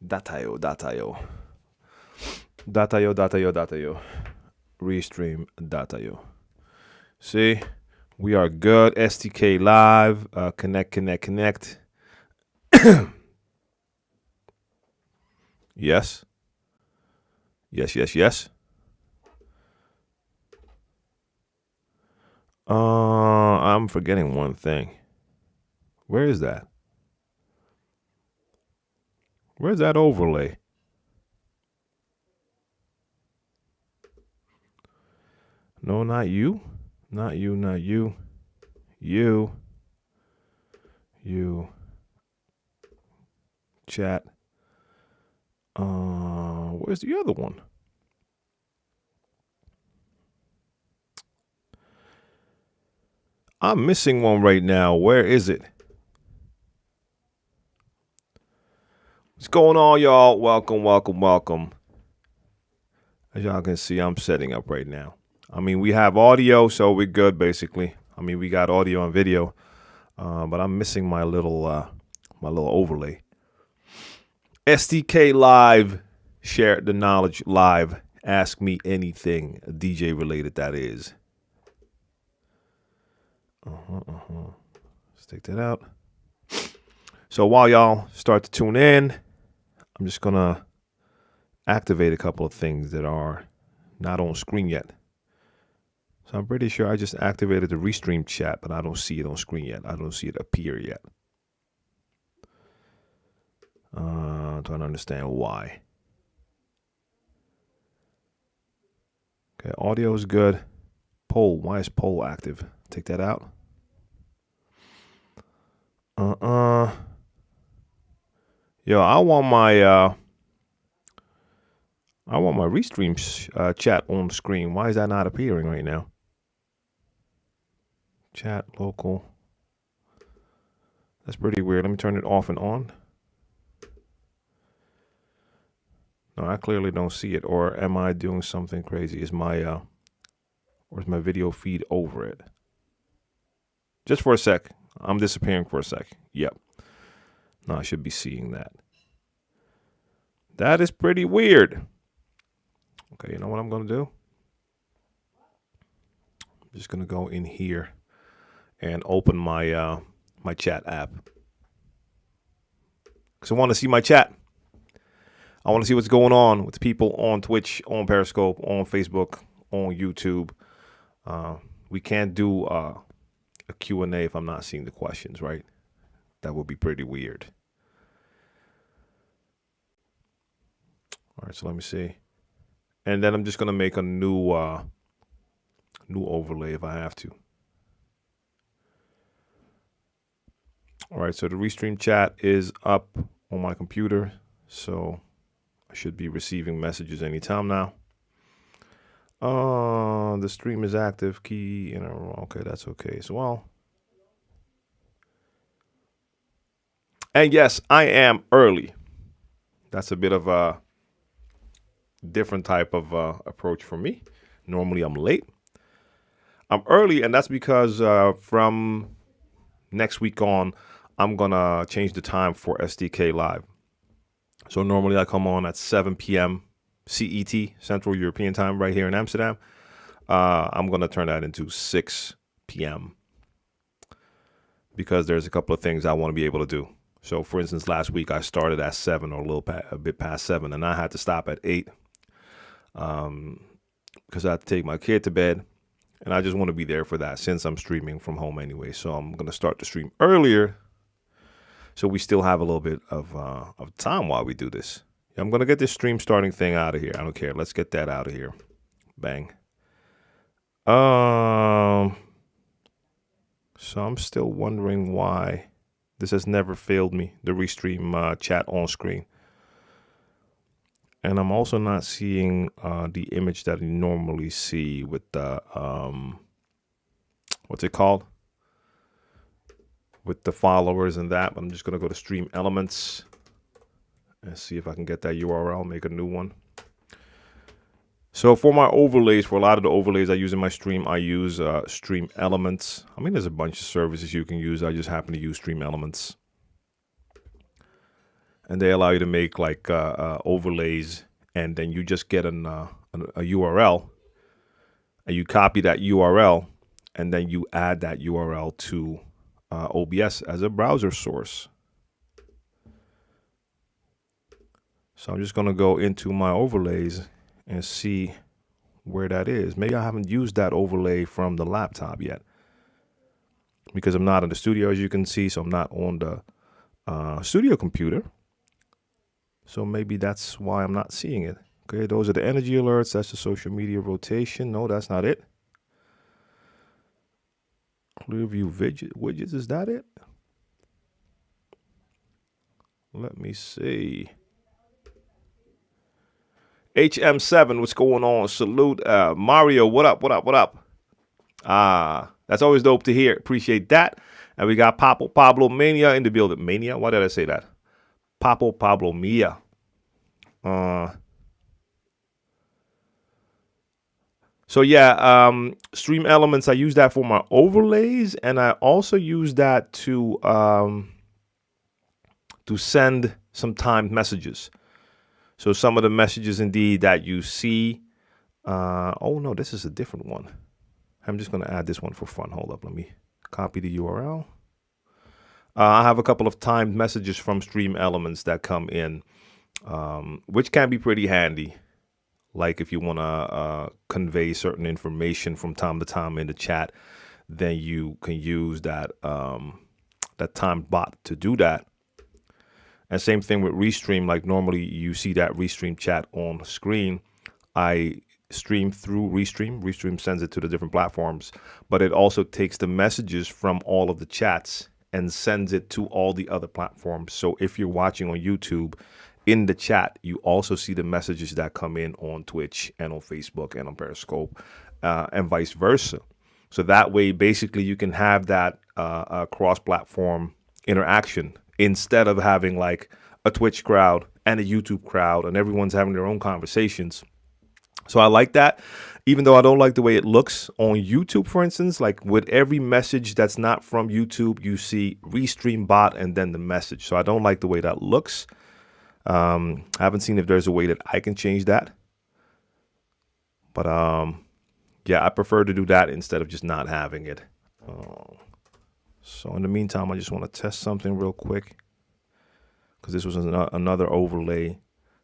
Datayo. Datayo. Restream Datayo. See, we are good. STK live. Connect. Yes. I'm forgetting one thing. Where is that? Where's that overlay? No, not you. Not you. You. Chat. Where's the other one? I'm missing one right now. Where is it? What's going on, y'all? Welcome. As y'all can see, I'm setting up right now. I mean, we have audio, so we're good, basically. I mean, we got audio and video, but I'm missing my little overlay. STK live, share the knowledge live. Ask me anything DJ related, that is. Let's take that out. So while y'all start to tune in, I'm just gonna activate a couple of things that are not on screen yet. So I'm pretty sure I just activated the restream chat, but I don't see it on screen yet. I don't see it appear yet. I'm trying to understand why. Okay, audio is good. Poll, why is poll active? Take that out. Yo, I want my restream chat on the screen. Why is that not appearing right now? Chat local. That's pretty weird. Let me turn it off and on. No, I clearly don't see it. Or am I doing something crazy? Is my video feed over it? Just for a sec. I'm disappearing for a sec. Yep. No, I should be seeing that. That is pretty weird. Okay, you know what I'm going to do? I'm just going to go in here and open my my chat app. Because I want to see my chat. I want to see what's going on with the people on Twitch, on Periscope, on Facebook, on YouTube. We can't do a Q&A if I'm not seeing the questions, right? That would be pretty weird. All right, so let me see. And then I'm just going to make a new overlay if I have to. All right, so the restream chat is up on my computer, so I should be receiving messages anytime now. The stream is active. Key in a row. Okay, that's okay as well. And yes, I am early. That's a bit of a different type of approach for me. Normally, I'm late. I'm early, and that's because from next week on, I'm gonna change the time for STK Live. So normally I come on at 7 p.m. CET, Central European Time, right here in Amsterdam. I'm going to turn that into 6 p.m. because there's a couple of things I want to be able to do. So, for instance, last week I started at 7 or a bit past 7, and I had to stop at 8 because I had to take my kid to bed, and I just want to be there for that since I'm streaming from home anyway. So I'm going to start the stream earlier so we still have a little bit of time while we do this. I'm going to get this stream starting thing out of here. I don't care. Let's get that out of here. Bang. So I'm still wondering why this has never failed me, the restream chat on screen. And I'm also not seeing the image that you normally see with the, what's it called? With the followers and that. I'm just going to go to Stream Elements and see if I can get that URL, make a new one. So for my overlays, for a lot of the overlays I use in my stream, I use Stream Elements. I mean, there's a bunch of services you can use. I just happen to use Stream Elements. and they allow you to make like overlays, and then you just get a URL, and you copy that URL, and then you add that URL to OBS as a browser source. So I'm just going to go into my overlays and see where that is. Maybe I haven't used that overlay from the laptop yet, because I'm not in the studio, as you can see. So I'm not on the studio computer. So maybe that's why I'm not seeing it. Okay, those are the energy alerts. That's the social media rotation. No, that's not it. Clear view widgets, is that it? Let me see. HM7, what's going on? Salute. Mario, what up, what up, what up? That's always dope to hear. Appreciate that. And we got Pablo Mania in the building. Mania? Why did I say that? Pablo Mia. So yeah, Stream Elements, I use that for my overlays, and I also use that to send some timed messages. So some of the messages indeed that you see, oh no, this is a different one. I'm just going to add this one for fun. Hold up, let me copy the URL. I have a couple of timed messages from Stream Elements that come in, which can be pretty handy. Like if you want to convey certain information from time to time in the chat, then you can use that that timed bot to do that. And same thing with Restream. Like normally you see that Restream chat on screen. I stream through Restream. Restream sends it to the different platforms, but it also takes the messages from all of the chats and sends it to all the other platforms. So if you're watching on YouTube, in the chat, you also see the messages that come in on Twitch and on Facebook and on Periscope, and vice versa. So that way, basically, you can have that cross-platform interaction instead of having like a Twitch crowd and a YouTube crowd and everyone's having their own conversations. So I like that, even though I don't like the way it looks on YouTube, for instance. Like with every message that's not from YouTube, you see Restream bot and then the message. So I don't like the way that looks. I haven't seen if there's a way that I can change that. But yeah, I prefer to do that instead of just not having it. So in the meantime, I just want to test something real quick, because this was another overlay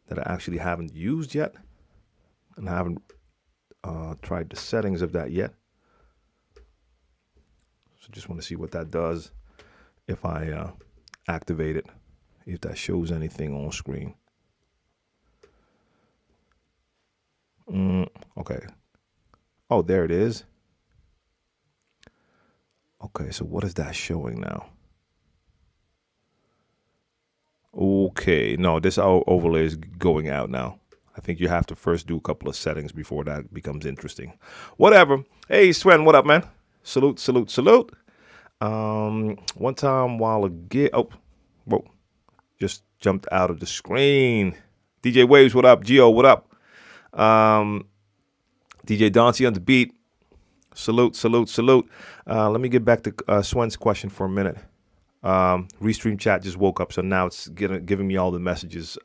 that I actually haven't used yet. And I haven't tried the settings of that yet. So just want to see what that does if I activate it, if that shows anything on screen. Okay. Oh, there it is. Okay, so what is that showing now? Okay, no, this overlay is going out now. I think you have to first do a couple of settings before that becomes interesting. Whatever. Hey, Sven, what up, man? Salute, salute, salute. One time while a gig... Oh, whoa. Just jumped out of the screen. DJ Waves, what up? Geo, what up? DJ Dancy on the beat. Salute, salute, salute. Let me get back to Sven's question for a minute. Restream chat just woke up, so now it's giving me all the messages.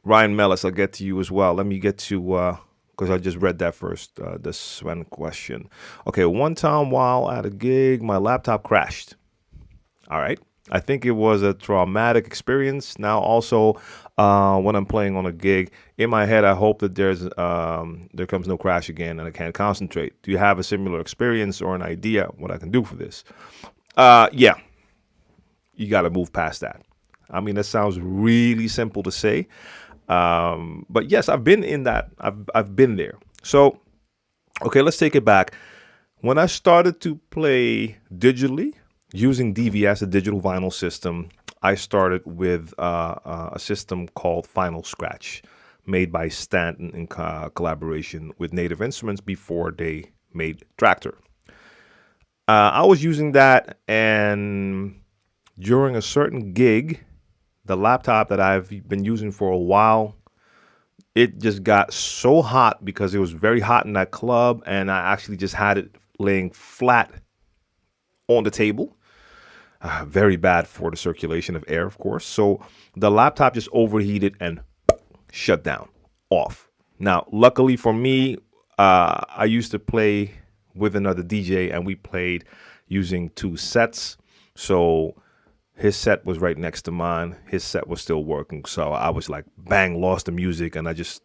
Ryan Mellis, I'll get to you as well. Let me get to, because I just read that first, the Sven question. Okay, one time while at a gig, my laptop crashed. All right. I think it was a traumatic experience. Now also, when I'm playing on a gig, in my head, I hope that there comes no crash again and I can't concentrate. Do you have a similar experience or an idea what I can do for this? Yeah, you got to move past that. I mean, that sounds really simple to say, but yes, I've been in that. I've been there. So, okay, let's take it back. When I started to play digitally, using DVS, a digital vinyl system, I started with a system called Final Scratch, made by Stanton in collaboration with Native Instruments before they made Tractor. I was using that, and during a certain gig, the laptop that I've been using for a while, it just got so hot because it was very hot in that club, and I actually just had it laying flat on the table. Very bad for the circulation of air, of course. So the laptop just overheated and shut down, off. Now, luckily for me, I used to play with another DJ and we played using two sets. So his set was right next to mine. His set was still working. So I was like, bang, lost the music. And I just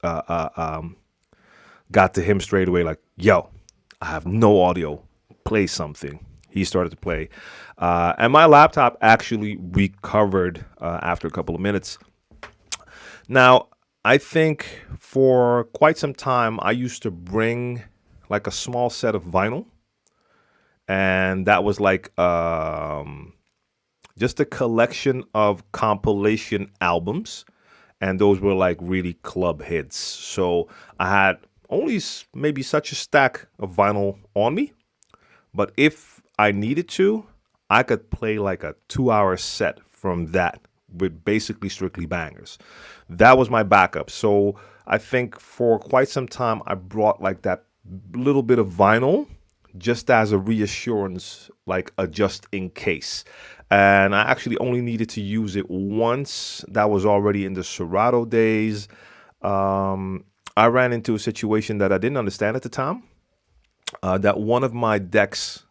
got to him straight away like, yo, I have no audio. Play something. He started to play. And my laptop actually recovered after a couple of minutes. Now, I think for quite some time, I used to bring like a small set of vinyl. And that was like just a collection of compilation albums. And those were like really club hits. So I had only maybe such a stack of vinyl on me. But if I needed to, I could play like a 2-hour set from that with basically strictly bangers. That was my backup. So I think for quite some time, I brought like that little bit of vinyl just as a reassurance, like a just in case. And I actually only needed to use it once. That was already in the Serato days. I ran into a situation that I didn't understand at the time, that one of my decks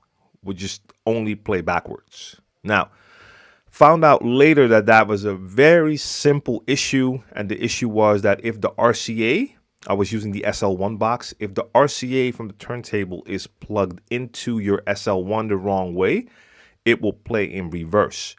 would just only play backwards. Now, found out later that that was a very simple issue. And the issue was that if the RCA, I was using the SL1 box, if the RCA from the turntable is plugged into your SL1 the wrong way, it will play in reverse.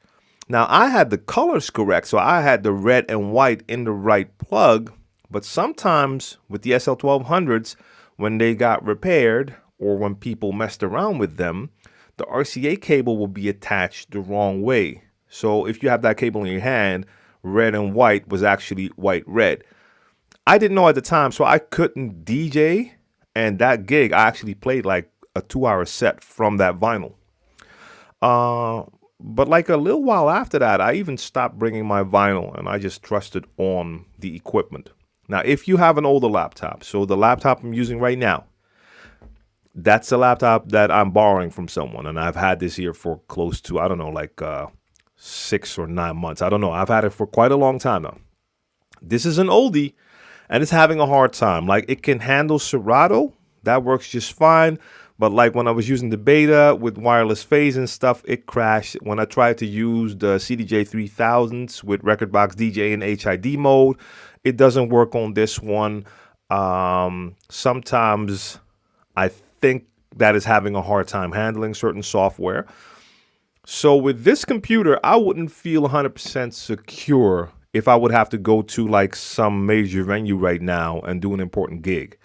Now, I had the colors correct, so I had the red and white in the right plug, but sometimes with the SL1200s, when they got repaired or when people messed around with them, the RCA cable will be attached the wrong way. So if you have that cable in your hand, red and white was actually white-red. I didn't know at the time, so I couldn't DJ, and that gig, I actually played like a 2-hour set from that vinyl. But like a little while after that, I even stopped bringing my vinyl, and I just trusted on the equipment. Now, if you have an older laptop, so the laptop I'm using right now, that's a laptop that I'm borrowing from someone, and I've had this here for close to, I don't know, like 6 or 9 months. I don't know. I've had it for quite a long time now. This is an oldie, and it's having a hard time. Like, it can handle Serato. That works just fine. But like when I was using the beta with wireless phase and stuff, it crashed. When I tried to use the CDJ 3000s with Rekordbox DJ in HID mode, it doesn't work on this one. Sometimes I think that is having a hard time handling certain software. So with this computer, I wouldn't feel 100% secure if I would have to go to like some major venue right now and do an important gig.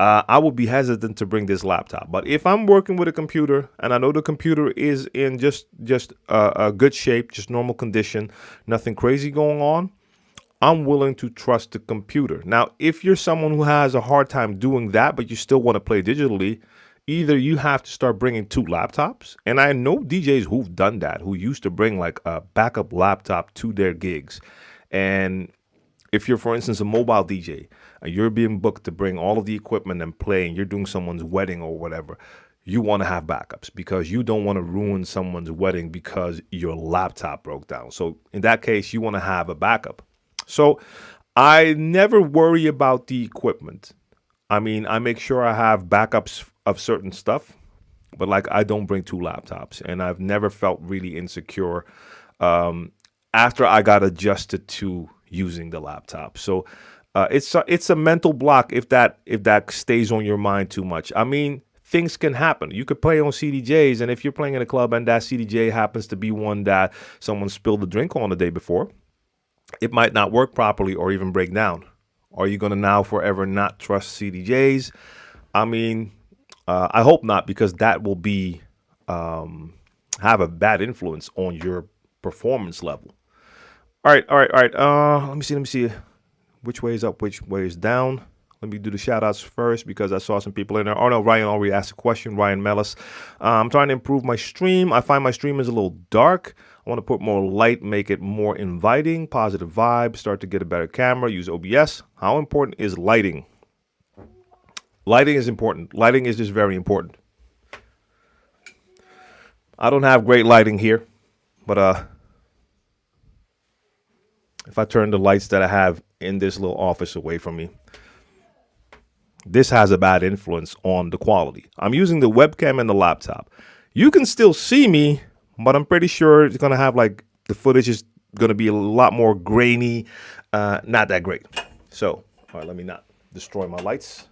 I would be hesitant to bring this laptop. But if I'm working with a computer and I know the computer is in just a good shape, just normal condition, nothing crazy going on, I'm willing to trust the computer. Now, if you're someone who has a hard time doing that, but you still want to play digitally, either you have to start bringing 2 laptops. And I know DJs who've done that, who used to bring like a backup laptop to their gigs. And if you're, for instance, a mobile DJ and you're being booked to bring all of the equipment and play, and you're doing someone's wedding or whatever, you want to have backups because you don't want to ruin someone's wedding because your laptop broke down. So in that case, you want to have a backup. So I never worry about the equipment. I mean, I make sure I have backups of certain stuff, but like I don't bring 2 laptops, and I've never felt really insecure after I got adjusted to using the laptop. So it's a mental block if that stays on your mind too much. I mean, things can happen. You could play on CDJs, and if you're playing in a club and that CDJ happens to be one that someone spilled a drink on the day before, it might not work properly or even break down. Are you going to now forever not trust CDJs? I mean, I hope not, because that will be have a bad influence on your performance level. All right. Let me see. Which way is up? Which way is down? Let me do the shout outs first because I saw some people in there. Oh no, Ryan already asked a question. Ryan Mellis. I'm trying to improve my stream. I find my stream is a little dark. I want to put more light, make it more inviting, positive vibe, start to get a better camera, use OBS. How important is lighting? Lighting is important. Lighting is just very important. I don't have great lighting here, but if I turn the lights that I have in this little office away from me, this has a bad influence on the quality. I'm using the webcam and the laptop. You can still see me, but I'm pretty sure it's going to have like the footage is going to be a lot more grainy, not that great. So, all right, let me not destroy my lights.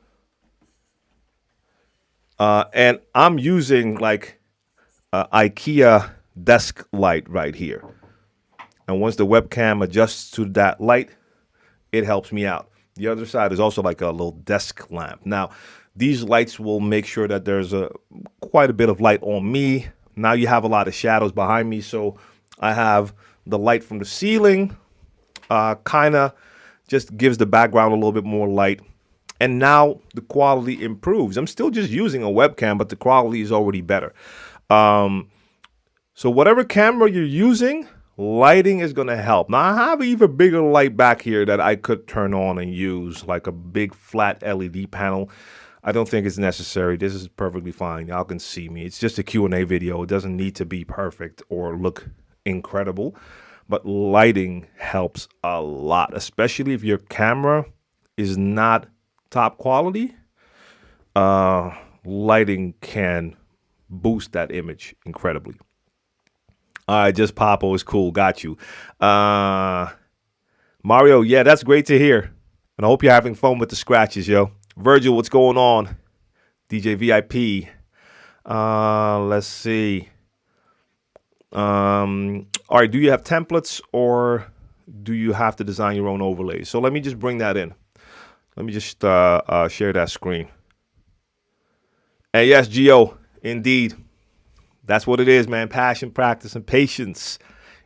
And I'm using like IKEA desk light right here. And once the webcam adjusts to that light, it helps me out. The other side is also like a little desk lamp. Now, these lights will make sure that there's quite a bit of light on me. Now you have a lot of shadows behind me, so I have the light from the ceiling, kind of just gives the background a little bit more light. And now the quality improves. I'm still just using a webcam, but the quality is already better. So whatever camera you're using, lighting is going to help. Now I have an even bigger light back here that I could turn on and use, like a big flat LED panel. I don't think it's necessary. This is perfectly fine. Y'all can see me. It's just a Q&A video. It doesn't need to be perfect or look incredible, but lighting helps a lot, especially if your camera is not top quality. Lighting can boost that image incredibly. All right, just Papo is cool. Got you. Mario, yeah, that's great to hear. And I hope you're having fun with the scratches, yo. Virgil, what's going on? DJ VIP. Let's see. All right, do you have templates or do you have to design your own overlays? So let me just bring that in. Let me just share that screen. And yes, Gio, indeed. That's what it is, man. Passion, practice, and patience.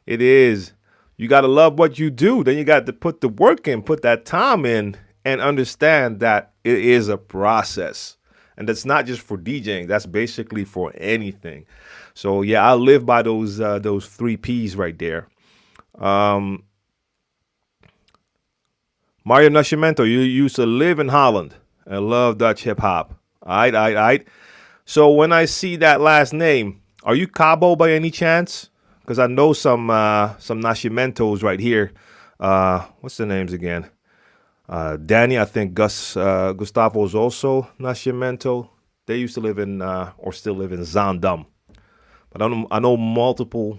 It is. You got to love what you do. Then you got to put the work in, put that time in, and understand that it is a process. And that's not just for DJing. That's basically for anything. So, yeah, I live by those 3 Ps right there. Mario Nascimento, you used to live in Holland and love Dutch hip-hop. All right. So when I see that last name, are you Cabo by any chance? Because I know some Nascimentos right here. What's the names again? Danny, I think Gustavo is also Nascimento. They used to live in or still live in Zaandam. But I know multiple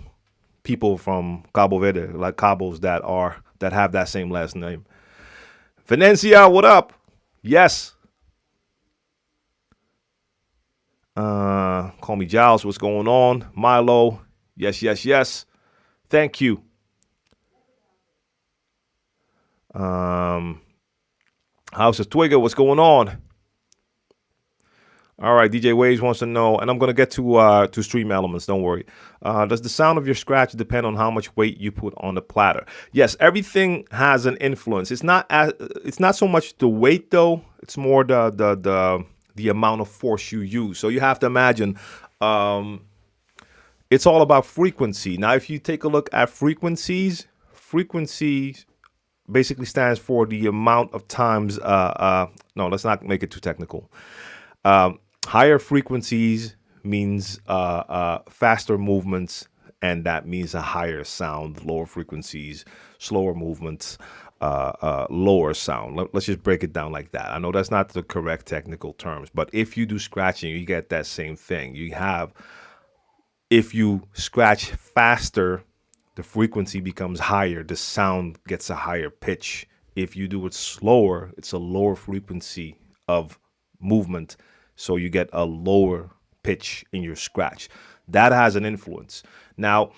people from Cabo Verde, like Cabos that have that same last name. Venencia, what up? Yes. Call me Giles. What's going on? Milo. Yes. Thank you. House of Twigger. What's going on? All right. DJ Waves wants to know, and I'm going to get to stream elements. Don't worry. Does the sound of your scratch depend on how much weight you put on the platter? Yes. Everything has an influence. It's not so much the weight though. It's more the amount of force you use. So you have to imagine it's all about frequency. Now, if you take a look at frequencies basically stands for the amount of times. No, let's not make it too technical. Higher frequencies means faster movements, and that means a higher sound. Lower frequencies, slower movements, lower sound. Let's just break it down like that. I know that's not the correct technical terms, but if you do scratching, you get that same thing. If you scratch faster, the frequency becomes higher. The sound gets a higher pitch. If you do it slower, it's a lower frequency of movement, so you get a lower pitch in your scratch. That has an influence. Now,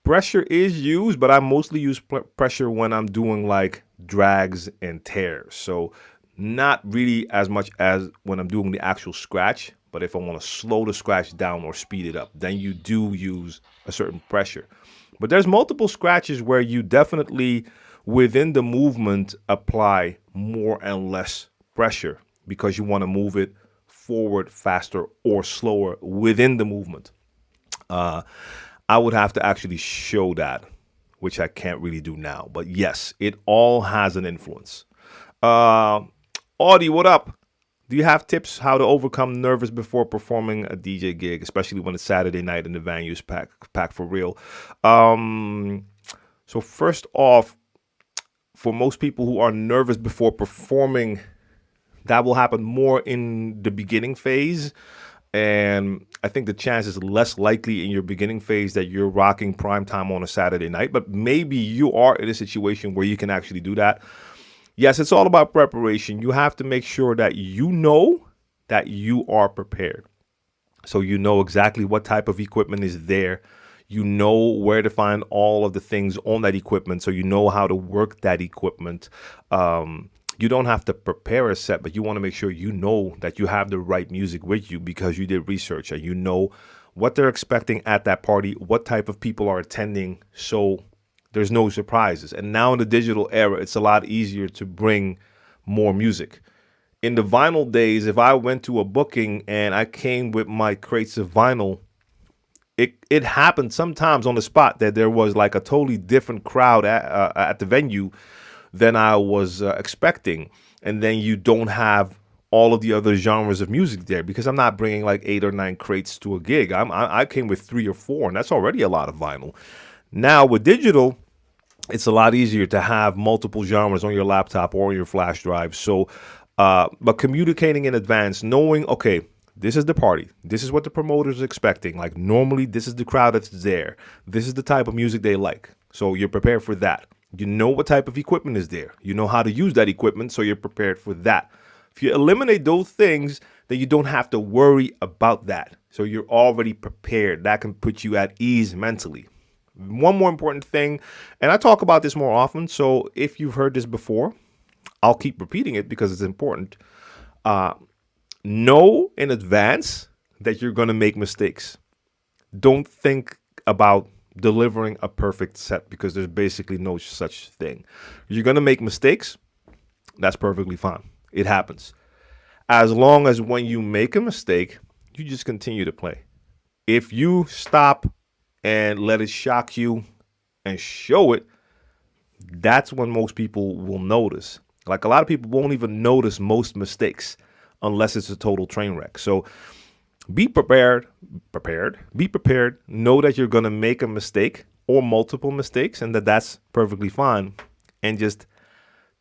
pressure is used, but I mostly use pressure when I'm doing like drags and tears. So not really as much as when I'm doing the actual scratch, but if I want to slow the scratch down or speed it up, then you do use a certain pressure. But there's multiple scratches where you definitely within the movement apply more and less pressure because you want to move it forward faster or slower within the movement. I would have to actually show that, which I can't really do now. But yes, it all has an influence. Audie, what up? Do you have tips how to overcome nervous before performing a DJ gig, especially when it's Saturday night and the venue's packed for real? So first off, for most people who are nervous before performing, that will happen more in the beginning phase. And I think the chance is less likely in your beginning phase that you're rocking prime time on a Saturday night, but maybe you are in a situation where you can actually do that. Yes, it's all about preparation. You have to make sure that you know that you are prepared. So you know exactly what type of equipment is there. You know where to find all of the things on that equipment. So you know how to work that equipment. You don't have to prepare a set, but you want to make sure you know that you have the right music with you because you did research and you know what they're expecting at that party, what type of people are attending, so there's no surprises. And now in the digital era, it's a lot easier to bring more music. In the vinyl days, if I went to a booking and I came with my crates of vinyl, it happened sometimes on the spot that there was like a totally different crowd at the venue than I was expecting. And then you don't have all of the other genres of music there because I'm not bringing like 8 or 9 crates to a gig. I came with 3 or 4, and that's already a lot of vinyl. Now with digital, it's a lot easier to have multiple genres on your laptop or on your flash drive. So, but communicating in advance, knowing, okay, this is the party. This is what the promoter's expecting. Like normally, this is the crowd that's there. This is the type of music they like. So you're prepared for that. You know what type of equipment is there. You know how to use that equipment, so you're prepared for that. If you eliminate those things, then you don't have to worry about that. So you're already prepared. That can put you at ease mentally. One more important thing, and I talk about this more often, so if you've heard this before, I'll keep repeating it because it's important. Know in advance that you're going to make mistakes. Don't think about delivering a perfect set because there's basically no such thing. You're going to make mistakes. That's perfectly fine. It happens. As long as when you make a mistake, you just continue to play. If you stop and let it shock you and show it, that's when most people will notice. Like a lot of people won't even notice most mistakes unless it's a total train wreck. So be prepared, be prepared. Know that you're going to make a mistake or multiple mistakes and that's perfectly fine. And just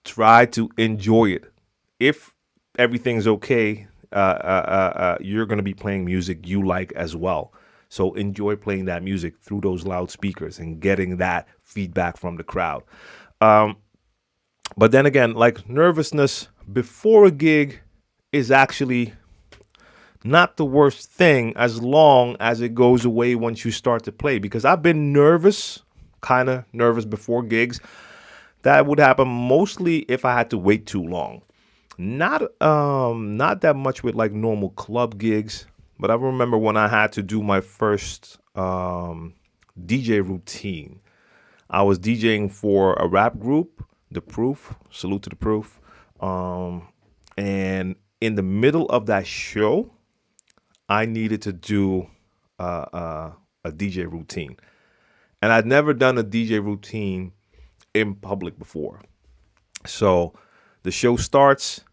try to enjoy it. If everything's okay, you're going to be playing music you like as well. So enjoy playing that music through those loudspeakers and getting that feedback from the crowd. But then again, like nervousness before a gig is actually not the worst thing as long as it goes away once you start to play. Because I've been kind of nervous before gigs. That would happen mostly if I had to wait too long. Not that much with like normal club gigs. But I remember when I had to do my first DJ routine. I was DJing for a rap group, The Proof, salute to The Proof. And in the middle of that show, I needed to do a DJ routine. And I'd never done a DJ routine in public before. So the show starts.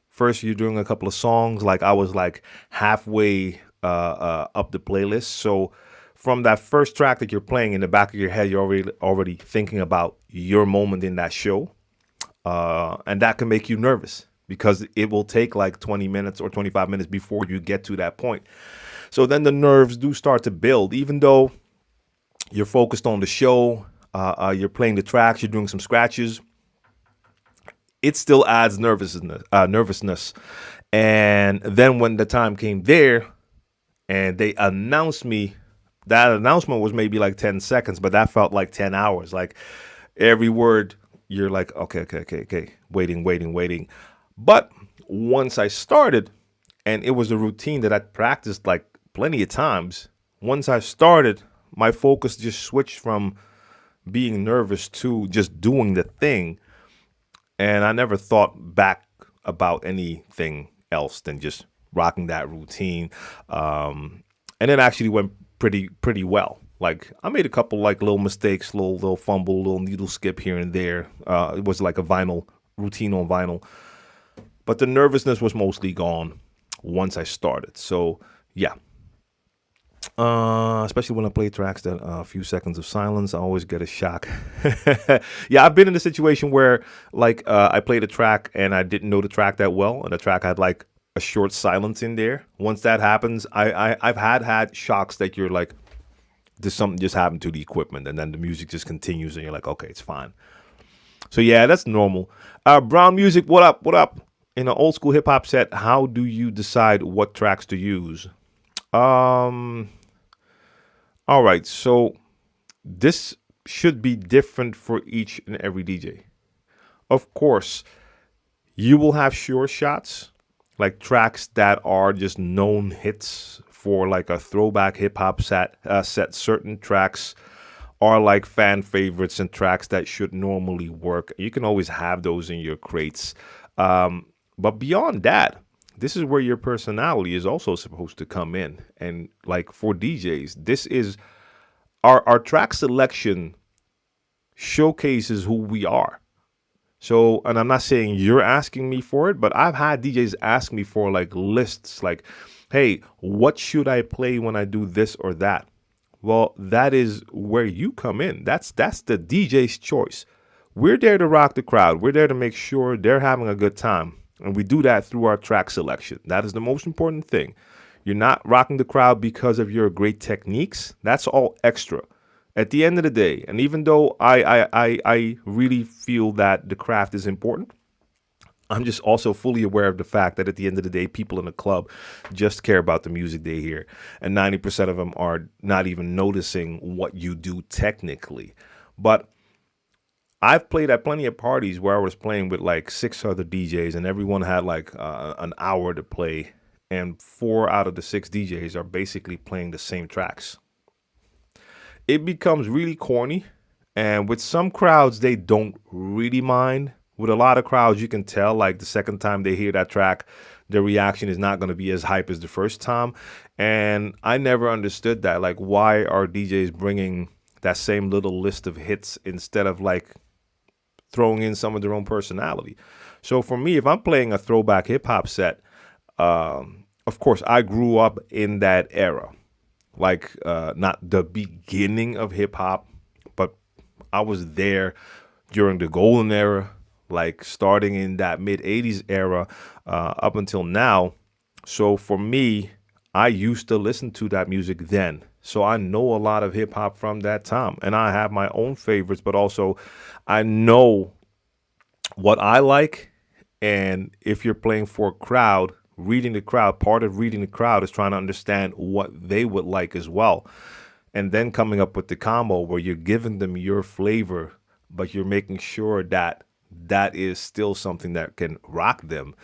First, you're doing a couple of songs. Like I was like halfway up the playlist. So from that first track that you're playing in the back of your head, you're already thinking about your moment in that show. And that can make you nervous because it will take like 20 minutes or 25 minutes before you get to that point. So then the nerves do start to build, even though you're focused on the show, you're playing the tracks, you're doing some scratches. It still adds nervousness. And then when the time came there and they announced me, that announcement was maybe like 10 seconds, but that felt like 10 hours. Like every word, you're like, okay, waiting. But once I started, and it was a routine that I practiced like plenty of times, once I started, my focus just switched from being nervous to just doing the thing. And I never thought back about anything else than just rocking that routine. And it actually went pretty well. Like I made a couple like little mistakes, little fumble, little needle skip here and there. It was like a vinyl routine on vinyl. But the nervousness was mostly gone once I started. So yeah. Especially when I play tracks that a few seconds of silence, I always get a shock. Yeah, I've been in a situation where like I played a track and I didn't know the track that well, and the track had like a short silence in there. Once that happens, I've had shocks that you're like, there's something just happened to the equipment, and then the music just continues, and you're like, okay, it's fine. So yeah, that's normal. Brown Music, what up? What up? In an old school hip hop set, how do you decide what tracks to use? All right, so this should be different for each and every DJ. Of course, you will have sure shots, like tracks that are just known hits for like a throwback hip hop set. Certain tracks are like fan favorites and tracks that should normally work. You can always have those in your crates. But beyond that, this is where your personality is also supposed to come in. And like for DJs, this is our track selection showcases who we are. So, and I'm not saying you're asking me for it, but I've had DJs ask me for like lists like, hey, what should I play when I do this or that? Well, that is where you come in. That's the DJ's choice. We're there to rock the crowd. We're there to make sure they're having a good time. And we do that through our track selection. That is the most important thing. You're not rocking the crowd because of your great techniques. That's all extra. At the end of the day, and even though I really feel that the craft is important, I'm just also fully aware of the fact that at the end of the day, people in the club just care about the music they hear. And 90% of them are not even noticing what you do technically. But I've played at plenty of parties where I was playing with like 6 other DJs and everyone had like an hour to play. And 4 out of the 6 DJs are basically playing the same tracks. It becomes really corny. And with some crowds, they don't really mind. With a lot of crowds, you can tell like the second time they hear that track, their reaction is not going to be as hype as the first time. And I never understood that. Like, why are DJs bringing that same little list of hits instead of like throwing in some of their own personality? So for me, if I'm playing a throwback hip hop set, of course, I grew up in that era, like not the beginning of hip hop, but I was there during the golden era, like starting in that mid 80s era up until now. So for me, I used to listen to that music then. So I know a lot of hip hop from that time, and I have my own favorites, but also I know what I like. And if you're playing for a crowd, reading the crowd, part of reading the crowd is trying to understand what they would like as well. And then coming up with the combo where you're giving them your flavor, but you're making sure that that is still something that can rock them.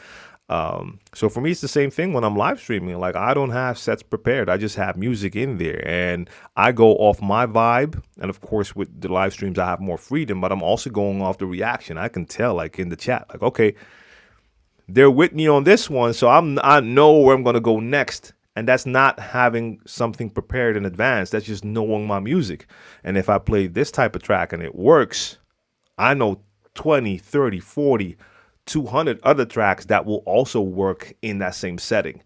So for me, it's the same thing when I'm live streaming. Like, I don't have sets prepared. I just have music in there and I go off my vibe. And of course, with the live streams, I have more freedom, but I'm also going off the reaction. I can tell, like in the chat, like, okay, they're with me on this one. So I know where I'm going to go next. And that's not having something prepared in advance. That's just knowing my music. And if I play this type of track and it works, I know 20, 30, 40, 200 other tracks that will also work in that same setting.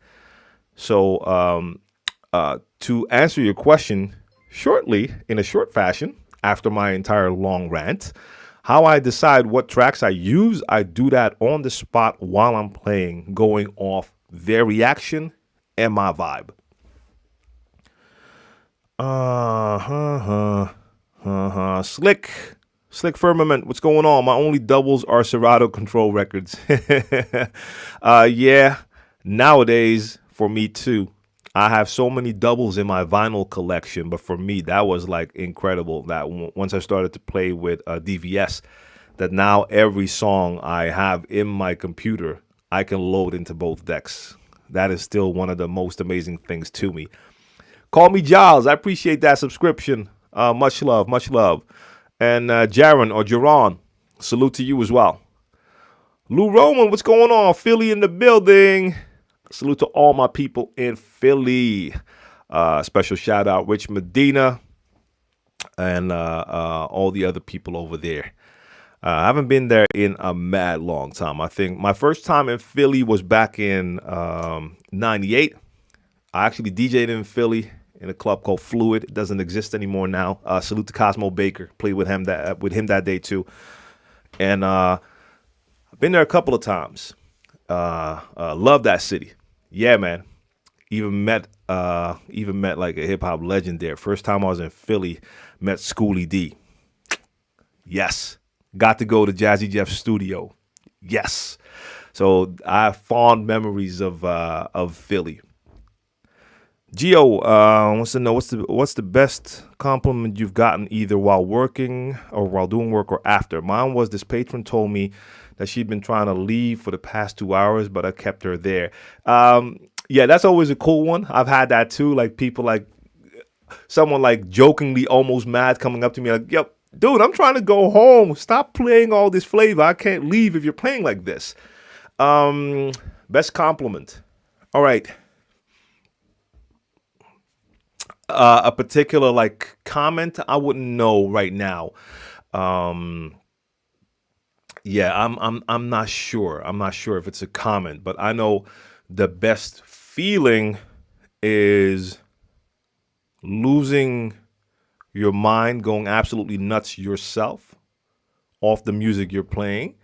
So to answer your question shortly, in a short fashion, after my entire long rant, how I decide what tracks I use, I do that on the spot while I'm playing, going off their reaction and my vibe. Slick Firmament, what's going on? My only doubles are Serato Control records. Yeah, nowadays, for me too. I have so many doubles in my vinyl collection, but for me, that was like incredible that once I started to play with DVS, that now every song I have in my computer, I can load into both decks. That is still one of the most amazing things to me. Call me Giles. I appreciate that subscription. Much love, much love. And Jaron or Jaron, salute to you as well. Lou Roman, what's going on? Philly in the building. Salute to all my people in Philly. Special shout out Rich Medina and all the other people over there. I haven't been there in a mad long time. I think my first time in Philly was back in '98. I actually DJed in Philly in a club called Fluid. It doesn't exist anymore now. Salute to Cosmo Baker. Played with him that day too. And I've been there a couple of times. Love that city. Yeah, man. Even met like a hip hop legend there. First time I was in Philly, met Schoolie D. Yes. Got to go to Jazzy Jeff's studio. Yes. So I have fond memories of Philly. Gio wants to know what's the best compliment you've gotten either while working or while doing work or after. Mine was this patron told me that she'd been trying to leave for the past 2 hours, but I kept her there. Yeah, that's always a cool one. I've had that too. Like people like someone like jokingly almost mad coming up to me like, "Yep, dude, I'm trying to go home. Stop playing all this flavor. I can't leave if you're playing like this." Best compliment. All right. A particular like comment, I wouldn't know right now. Yeah, I'm not sure. I'm not sure if it's a comment, but I know the best feeling is losing your mind, going absolutely nuts yourself off the music you're playing,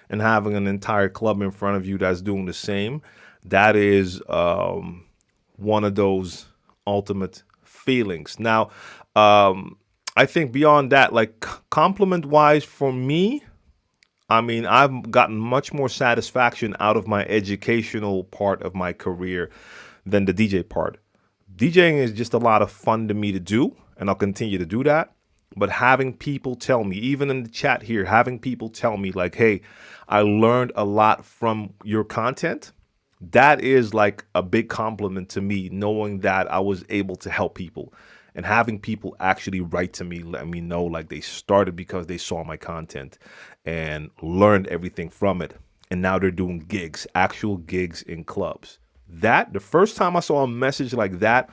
and having an entire club in front of you that's doing the same. That is one of those ultimate feelings. Now, I think beyond that, like compliment wise for me, I mean, I've gotten much more satisfaction out of my educational part of my career than the DJ part. DJing is just a lot of fun to me to do, and I'll continue to do that. But having people tell me, even in the chat here, having people tell me like, "Hey, I learned a lot from your content," that is like a big compliment to me, knowing that I was able to help people and having people actually write to me, let me know like they started because they saw my content and learned everything from it. And now they're doing gigs, actual gigs in clubs. That, the first time I saw a message like that,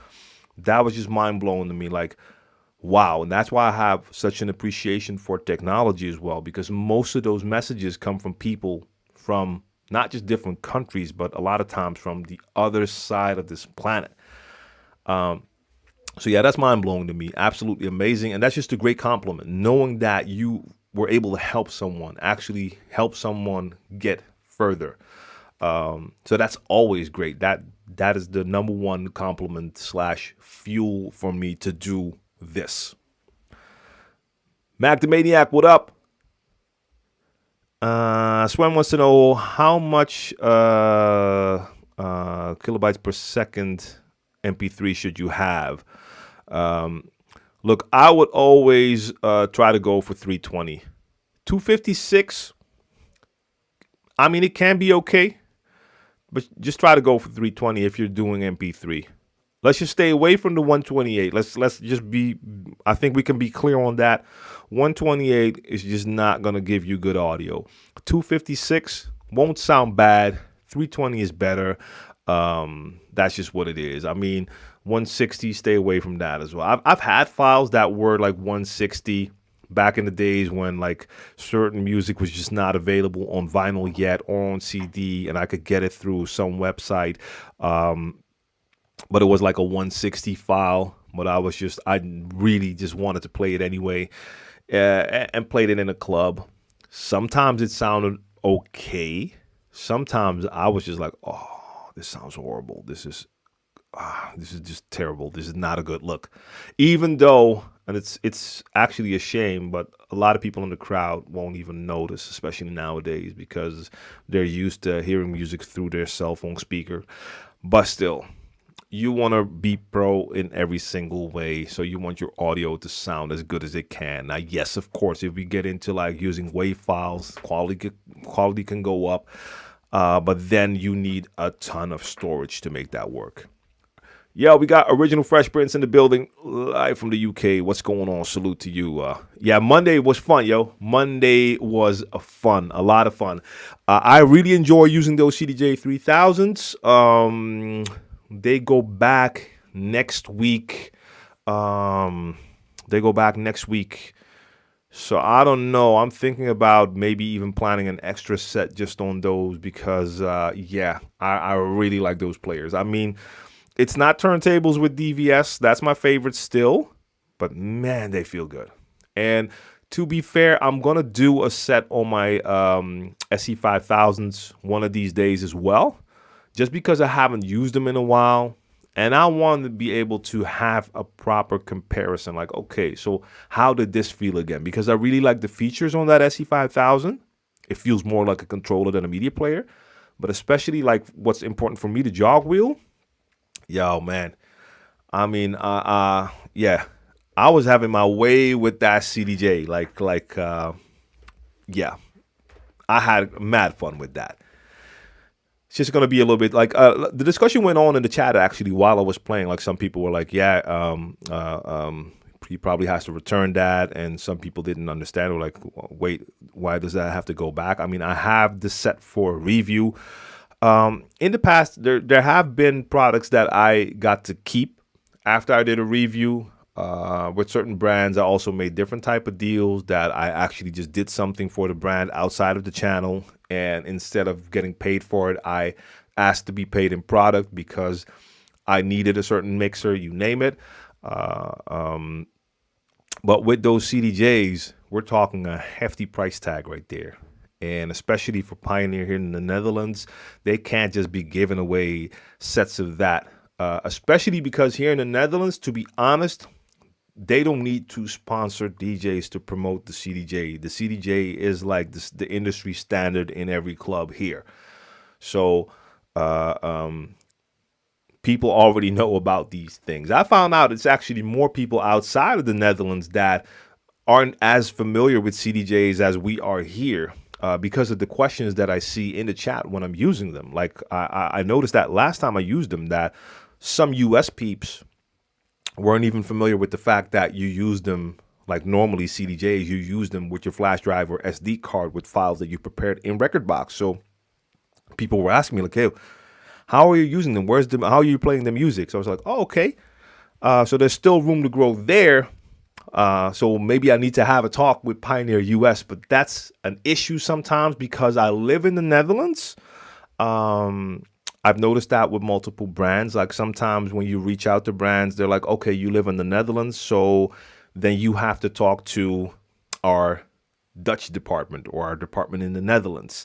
that was just mind blowing to me. Like, wow. And that's why I have such an appreciation for technology as well, because most of those messages come from people from not just different countries, but a lot of times from the other side of this planet. So yeah, that's mind blowing to me. Absolutely amazing. And that's just a great compliment, knowing that you were able to help someone, actually help someone get further. So that's always great. That is the number one compliment / fuel for me to do this. Mac the Maniac, what up? Swen wants to know how much kilobytes per second MP3 should you have? Look, I would always try to go for 320. 256, I mean, it can be okay, but just try to go for 320 if you're doing MP3. Let's just stay away from the 128. Let's just be, I think we can be clear on that. 128 is just not going to give you good audio. 256 won't sound bad. 320 is better. That's just what it is. I mean, 160, stay away from that as well. I've had files that were like 160 back in the days when like certain music was just not available on vinyl yet or on CD, and I could get it through some website. But it was like a 160 file, but I really just wanted to play it anyway, and played it in a club. Sometimes it sounded okay. Sometimes I was just like, oh, this sounds horrible. This is just terrible. This is not a good look. Even though, and it's actually a shame, but a lot of people in the crowd won't even notice, especially nowadays, because they're used to hearing music through their cell phone speaker. But still, you want to be pro in every single way. So you want your audio to sound as good as it can. Now, yes, of course, if we get into like using WAV files, quality can go up. But then you need a ton of storage to make that work. Yo, we got Original Fresh Prince in the building, live from the UK. What's going on? Salute to you. Yeah, Monday was fun, yo. Monday was fun, a lot of fun. I really enjoy using those CDJ 3000s. They go back next week. So I don't know. I'm thinking about maybe even planning an extra set just on those because, yeah, I really like those players. I mean, it's not turntables with DVS. That's my favorite still, but man, they feel good. And to be fair, I'm gonna do a set on my SE5000s one of these days as well, just because I haven't used them in a while. And I want to be able to have a proper comparison. Like, okay, so how did this feel again? Because I really like the features on that SE5000. It feels more like a controller than a media player. But especially like what's important for me, the jog wheel. Yo, man. I mean, yeah. I was having my way with that CDJ. Yeah. I had mad fun with that. It's just going to be a little bit like the discussion went on in the chat actually while I was playing. Like some people were like, yeah, he probably has to return that. And some people didn't understand. Were like, wait, why does that have to go back? I mean, I have this set for review. In the past, there have been products that I got to keep after I did a review. With certain brands, I also made different type of deals that I actually just did something for the brand outside of the channel. And instead of getting paid for it, I asked to be paid in product because I needed a certain mixer, you name it. But with those CDJs, we're talking a hefty price tag right there. And especially for Pioneer here in the Netherlands, they can't just be giving away sets of that. Especially because here in the Netherlands, to be honest, they don't need to sponsor DJs to promote the CDJ. The CDJ is like this, the industry standard in every club here. So people already know about these things. I found out it's actually more people outside of the Netherlands that aren't as familiar with CDJs as we are here. Because of the questions that I see in the chat when I'm using them. Like I noticed that last time I used them that some US peeps weren't even familiar with the fact that you use them like normally CDJs, you use them with your flash drive or SD card with files that you prepared in Rekordbox. So people were asking me like, hey, how are you using them? How are you playing the music? So I was like, oh, okay. So there's still room to grow there. So maybe I need to have a talk with Pioneer US, but that's an issue sometimes because I live in the Netherlands. I've noticed that with multiple brands. Like sometimes when you reach out to brands, they're like, okay, you live in the Netherlands, so then you have to talk to our Dutch department or our department in the Netherlands.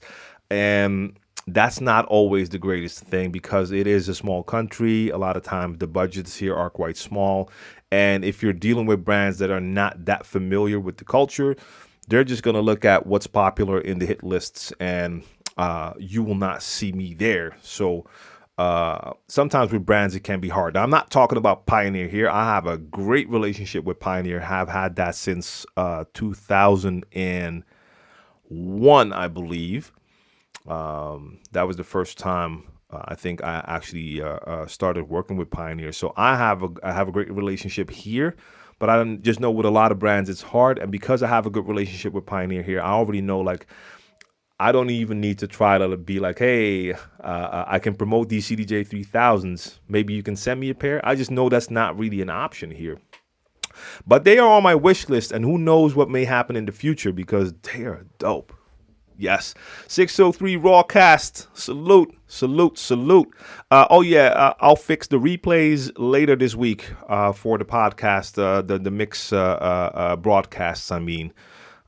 And that's not always the greatest thing because it is a small country. A lot of times the budgets here are quite small. And if you're dealing with brands that are not that familiar with the culture, they're just going to look at what's popular in the hit lists and you will not see me there. So sometimes with brands, it can be hard. Now, I'm not talking about Pioneer here. I have a great relationship with Pioneer. Have had that since 2001, I believe. That was the first time I think I actually started working with Pioneer. So I have a great relationship here. But I just know with a lot of brands, it's hard. And because I have a good relationship with Pioneer here, I already know like I don't even need to try to be like, hey, I can promote these CDJ 3000s. Maybe you can send me a pair. I just know that's not really an option here. But they are on my wish list, and who knows what may happen in the future because they are dope. Yes. 603 Rawcast. Salute, salute, salute. I'll fix the replays later this week for the podcast, the mix broadcasts, I mean.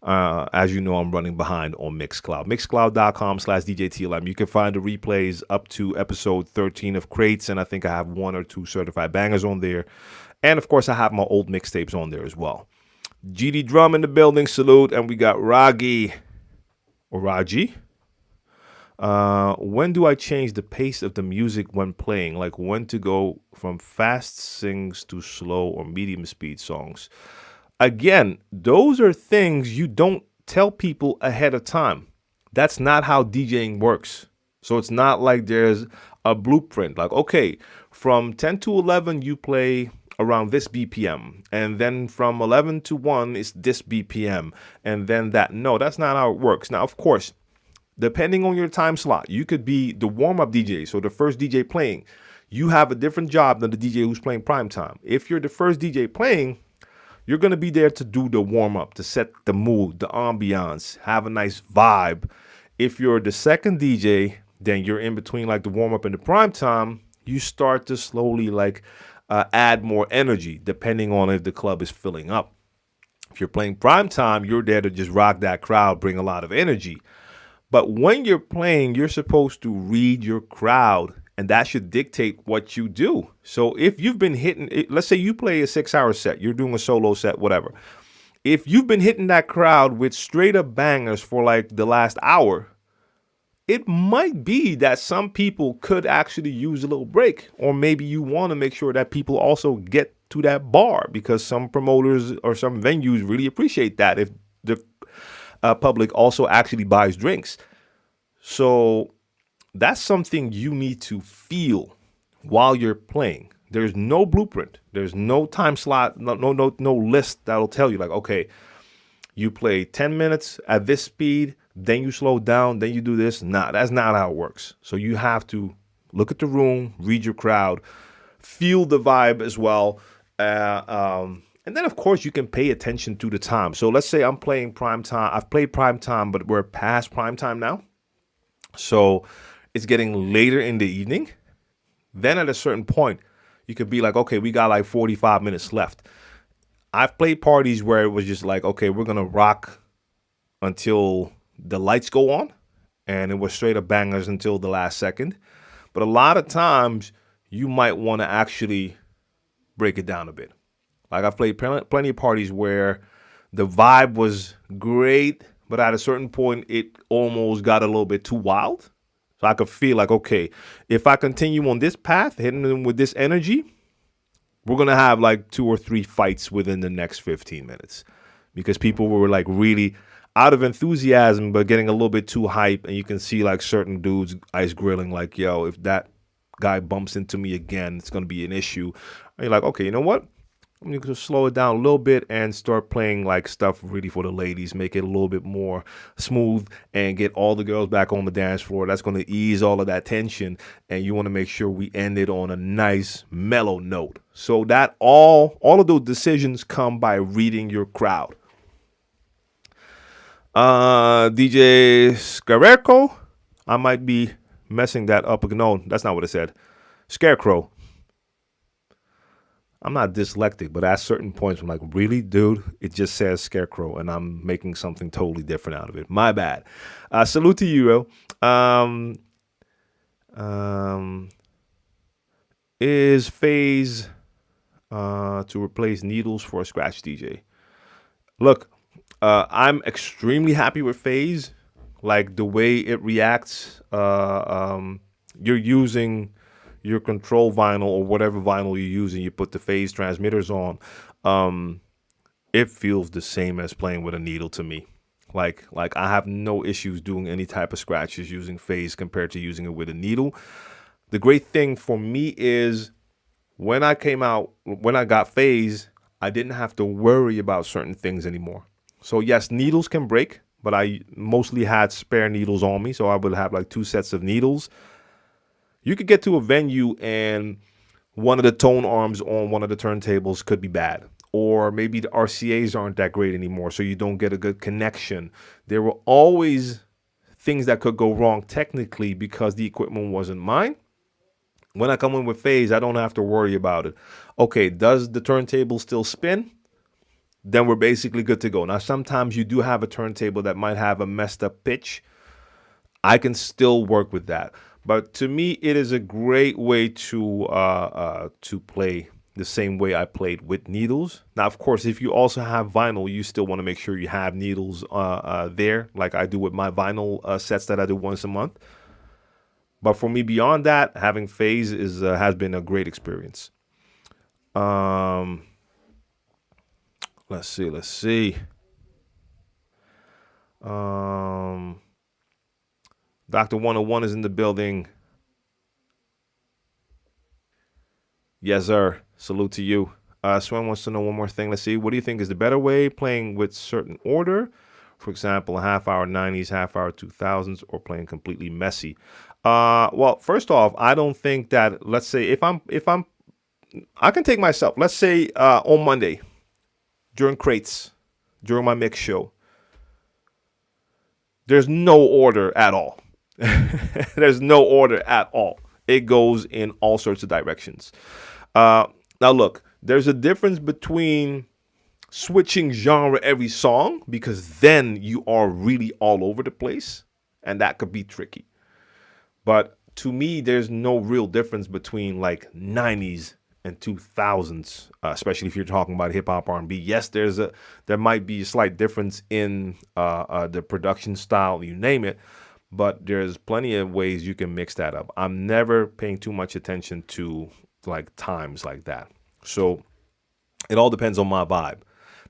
As you know, I'm running behind on Mixcloud. Mixcloud.com/DJ TLM. You can find the replays up to episode 13 of Crates, and I think I have 1 or 2 certified bangers on there. And of course, I have my old mixtapes on there as well. GD Drum in the building, salute. And we got Raji. Or Raji. When do I change the pace of the music when playing? Like when to go from fast sings to slow or medium speed songs? Again, those are things you don't tell people ahead of time. That's not how DJing works. So it's not like there's a blueprint. Like, okay, from 10 to 11, you play around this BPM. And then from 11 to 1, it's this BPM. And then that. No, that's not how it works. Now, of course, depending on your time slot, you could be the warm-up DJ. So the first DJ playing, you have a different job than the DJ who's playing prime time. If you're the first DJ playing, You're going to be there to do the warm-up, to set the mood, the ambiance, have a nice vibe. If you're the second DJ, then you're in between like the warm-up and the prime time. You start to slowly like add more energy depending on if the club is filling up. If you're playing prime time, you're there to just rock that crowd, bring a lot of energy. But when you're playing, you're supposed to read your crowd, and that should dictate what you do. So if you've been hitting, let's say you play a 6-hour set, you're doing a solo set, whatever. If you've been hitting that crowd with straight up bangers for like the last hour, it might be that some people could actually use a little break, or maybe you want to make sure that people also get to that bar, because some promoters or some venues really appreciate that if the public also actually buys drinks. So that's something you need to feel while you're playing. There's no blueprint. There's no time slot, no list that'll tell you like, okay, you play 10 minutes at this speed, then you slow down, then you do this. Nah, that's not how it works. So you have to look at the room, read your crowd, feel the vibe as well. And then, of course, you can pay attention to the time. So let's say I'm playing prime time. I've played prime time, but we're past prime time now. So it's getting later in the evening. Then at a certain point, you could be like, okay, we got like 45 minutes left. I've played parties where it was just like, okay, we're going to rock until the lights go on. And it was straight up bangers until the last second. But a lot of times you might want to actually break it down a bit. Like I've played plenty of parties where the vibe was great, but at a certain point, it almost got a little bit too wild. So I could feel like, okay, if I continue on this path, hitting them with this energy, we're going to have like 2 or 3 fights within the next 15 minutes, because people were like really out of enthusiasm, but getting a little bit too hype. And you can see like certain dudes ice grilling like, yo, if that guy bumps into me again, it's going to be an issue. And you're like, okay, you know what? I'm going to slow it down a little bit and start playing like stuff really for the ladies, make it a little bit more smooth and get all the girls back on the dance floor. That's going to ease all of that tension. And you want to make sure we end it on a nice mellow note. So that all of those decisions come by reading your crowd. DJ Scarecrow, I might be messing that up. No, that's not what it said. Scarecrow. I'm not dyslexic, but at certain points, I'm like, really, dude? It just says Scarecrow, and I'm making something totally different out of it. My bad. Salute to you, is phase to replace needles for a scratch DJ? Look, I'm extremely happy with phase. Like the way it reacts. You're using your control vinyl or whatever vinyl you're using, you put the phase transmitters on, it feels the same as playing with a needle to me. Like I have no issues doing any type of scratches using phase compared to using it with a needle. The great thing for me is when I got phase, I didn't have to worry about certain things anymore. So yes, needles can break, but I mostly had spare needles on me. So I would have like 2 sets of needles. You could get to a venue and one of the tone arms on one of the turntables could be bad. Or maybe the RCAs aren't that great anymore, so you don't get a good connection. There were always things that could go wrong technically because the equipment wasn't mine. When I come in with phase, I don't have to worry about it. Okay, does the turntable still spin? Then we're basically good to go. Now, sometimes you do have a turntable that might have a messed up pitch. I can still work with that. But to me, it is a great way to play the same way I played with needles. Now, of course, if you also have vinyl, you still want to make sure you have needles there, like I do with my vinyl sets that I do once a month. But for me, beyond that, having phase has been a great experience. Let's see. Dr. 101 is in the building. Yes, sir. Salute to you. Swen wants to know one more thing. Let's see. What do you think is the better way? Playing with certain order? For example, a half hour 90s, half hour 2000s, or playing completely messy? Well, first off, I don't think that, let's say, I can take myself. Let's say on Monday, during crates, during my mix show, there's no order at all. There's no order at all. It goes in all sorts of directions. Now, look, there's a difference between switching genre every song, because then you are really all over the place, and that could be tricky. But to me, there's no real difference between like 90s and 2000s, especially if you're talking about hip hop R&B. Yes, there might be a slight difference in the production style, you name it, but there's plenty of ways you can mix that up. I'm never paying too much attention to like times like that. So it all depends on my vibe.